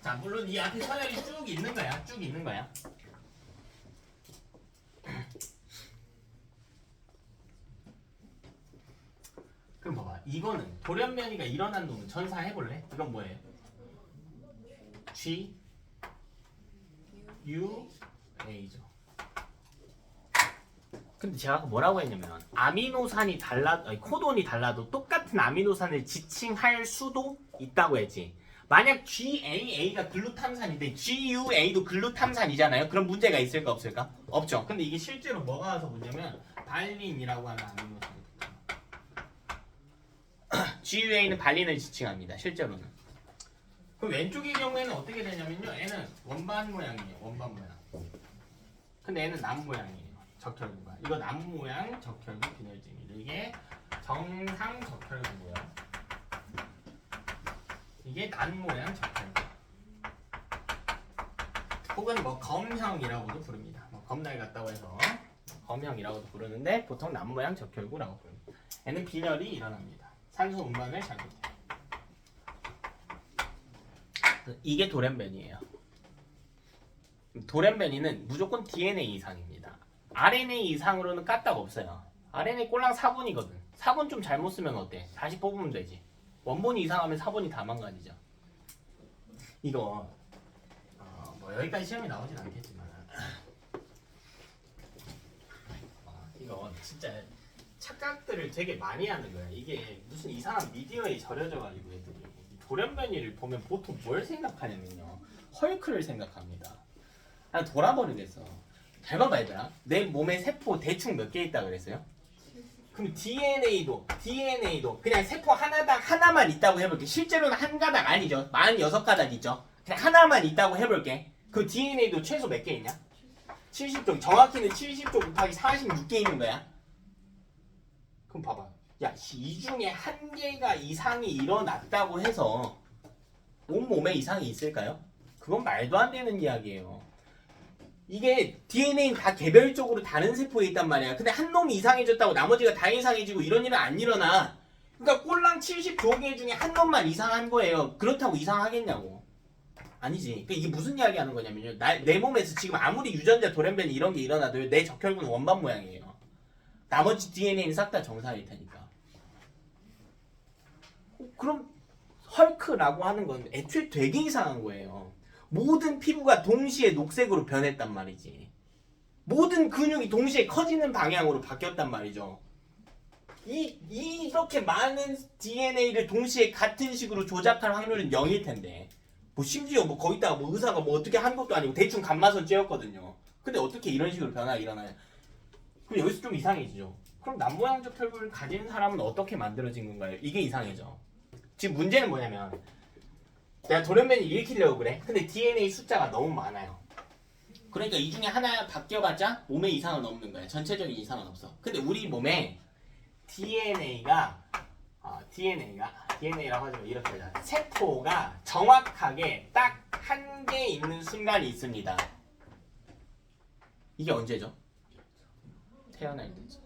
자, 물론 이 앞에 서열이 쭉 있는 거야. 쭉 있는 거야. 그럼 봐봐. 이거는 돌연변이가 일어난 놈은 전사해볼래? 이건 뭐예요? G U A죠. 근데 제가 아까 뭐라고 했냐면 아미노산이 코돈이 달라도 똑같은 아미노산을 지칭할 수도 있다고 했지. 만약 GAA가 글루탐산인데 GUA도 글루탐산이잖아요. 그럼 문제가 있을까 없을까? 없죠. 근데 이게 실제로 뭐가 와서 문제면 발린이라고 하는 아미노산이 GUA는 발린을 지칭합니다. 실제로는. 그럼 왼쪽의 경우에는 어떻게 되냐면요. 얘는 원반 모양이에요. 원반 모양. 근데 얘는 남 모양이에요. 적혈구가. 이거 남 모양 적혈구 균열증이에요. 이게 정상 적혈구고요. 이게 난 모양 적혈구. 혹은 뭐 검형이라고도 부릅니다. 뭐 검날 같다고 해서 검형이라고도 부르는데 보통 남 모양 적혈구라고 부릅니다. 얘는 빈혈이 일어납니다. 산소 운반을 잘못해요. 이게 돌연변이에요. 돌연변이는 무조건 DNA 이상입니다. RNA 이상으로는 까딱 없어요. RNA 꼴랑 4분이거든. 4분 좀 잘못 쓰면 어때? 다시 뽑으면 되지. 원본이 이상하면 4분이 다 망가지죠. 이거 뭐 여기까지 시험이 나오진 않겠지만 이거 진짜 착각들을 되게 많이 하는 거야. 이게 무슨 이상한 미디어에 절여져가지고 애들이 돌연변이를 보면 보통 뭘 생각하냐면요. 헐크를 생각합니다. 난 돌아버리겠어. 잘 봐봐 얘들아. 내 몸에 세포 대충 몇 개 있다 그랬어요? 그럼 DNA도 그냥 세포 하나만 있다고 해볼게. 실제로는 한 가닥 아니죠. 46가닥 있죠. 그냥 하나만 있다고 해볼게. 그 DNA도 최소 몇 개 있냐? 70쪽. 정확히는 70쪽 곱하기 46개 있는 거야. 그럼 봐봐. 야, 이 중에 한 개가 이상이 일어났다고 해서 온몸에 이상이 있을까요? 그건 말도 안 되는 이야기예요. 이게 DNA는 다 개별적으로 다른 세포에 있단 말이야. 근데 한 놈이 이상해졌다고 나머지가 다 이상해지고 이런 일은 안 일어나. 그러니까 꼴랑 70조개 중에 한 놈만 이상한 거예요. 그렇다고 이상하겠냐고. 아니지. 그러니까 이게 무슨 이야기 하는 거냐면요. 내 몸에서 지금 아무리 유전자 돌연변이 이런 게 일어나도 내 적혈구는 원반 모양이에요. 나머지 DNA는 싹 다 정상일 테니까. 그럼 헐크라고 하는 건 애초에 되게 이상한 거예요. 모든 피부가 동시에 녹색으로 변했단 말이지. 모든 근육이 동시에 커지는 방향으로 바뀌었단 말이죠. 이렇게 많은 DNA를 동시에 같은 식으로 조작할 확률은 0일 텐데, 뭐 심지어 뭐 거기다가 뭐 의사가 뭐 어떻게 한 것도 아니고 대충 감마선 찧었거든요. 근데 어떻게 이런 식으로 변화가 일어나냐? 그럼 여기서 좀 이상해지죠. 그럼 남모양적 혈구를 가진 사람은 어떻게 만들어진 건가요? 이게 이상해져. 지금 문제는 뭐냐면 내가 돌연변이 일으키려고 그래. 근데 DNA 숫자가 너무 많아요. 그러니까 이 중에 하나 바뀌어봤자 몸에 이상은 없는 거야. 전체적인 이상은 없어. 근데 우리 몸에 DNA라고 하죠. 이렇게 하자. 세포가 정확하게 딱 한 개 있는 순간이 있습니다. 이게 언제죠? 태어날 때죠.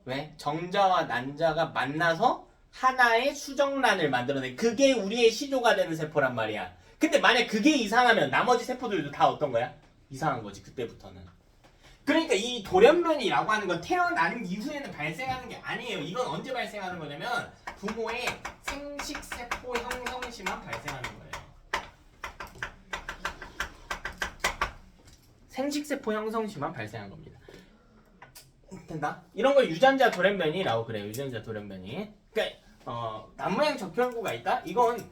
왜? 정자와 난자가 만나서 하나의 수정란을 만들어내. 그게 우리의 시조가 되는 세포란 말이야. 근데 만약 그게 이상하면 나머지 세포들도 다 어떤 거야? 이상한 거지, 그때부터는. 그러니까 이 돌연변이라고 하는 건 태어난 이후에는 발생하는 게 아니에요. 이건 언제 발생하는 거냐면 부모의 생식세포 형성 시만 발생하는 거예요. 생식세포 형성 시만 발생한 겁니다. 된다? 이런 걸 유전자 돌연변이라고 그래요. 유전자 돌연변이. 그러니까 남모양 적혈구가 있다? 이건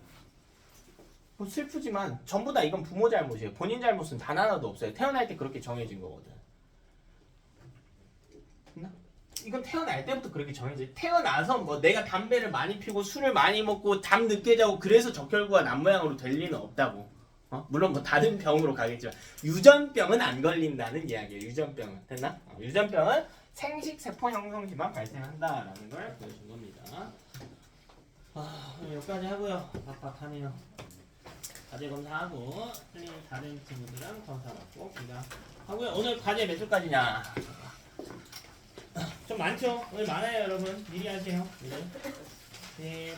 뭐 슬프지만 전부 다 이건 부모 잘못이에요. 본인 잘못은 단 하나도 없어요. 태어날 때 그렇게 정해진 거거든. 이건 태어날 때부터 그렇게 정해져. 태어나서 뭐 내가 담배를 많이 피고 술을 많이 먹고 잠 늦게 자고 그래서 적혈구가 남모양으로 될 리는 없다고. 물론 뭐 다른 병으로 가겠지만 유전병은 안 걸린다는 이야기예요. 유전병은 됐나? 유전병은 생식세포 형성시만 발생한다라는 걸 보여준 겁니다. 오늘 여기까지 하고요. 빡빡하네요. 과제 검사하고 틀린 다른 친구들은 검사 받고 하고요. 오늘 과제 몇 쪽까지냐? 좀 많죠? 오늘 많아요, 여러분. 미리 하세요. 네,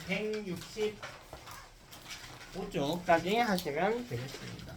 165쪽까지 하시면 되겠습니다.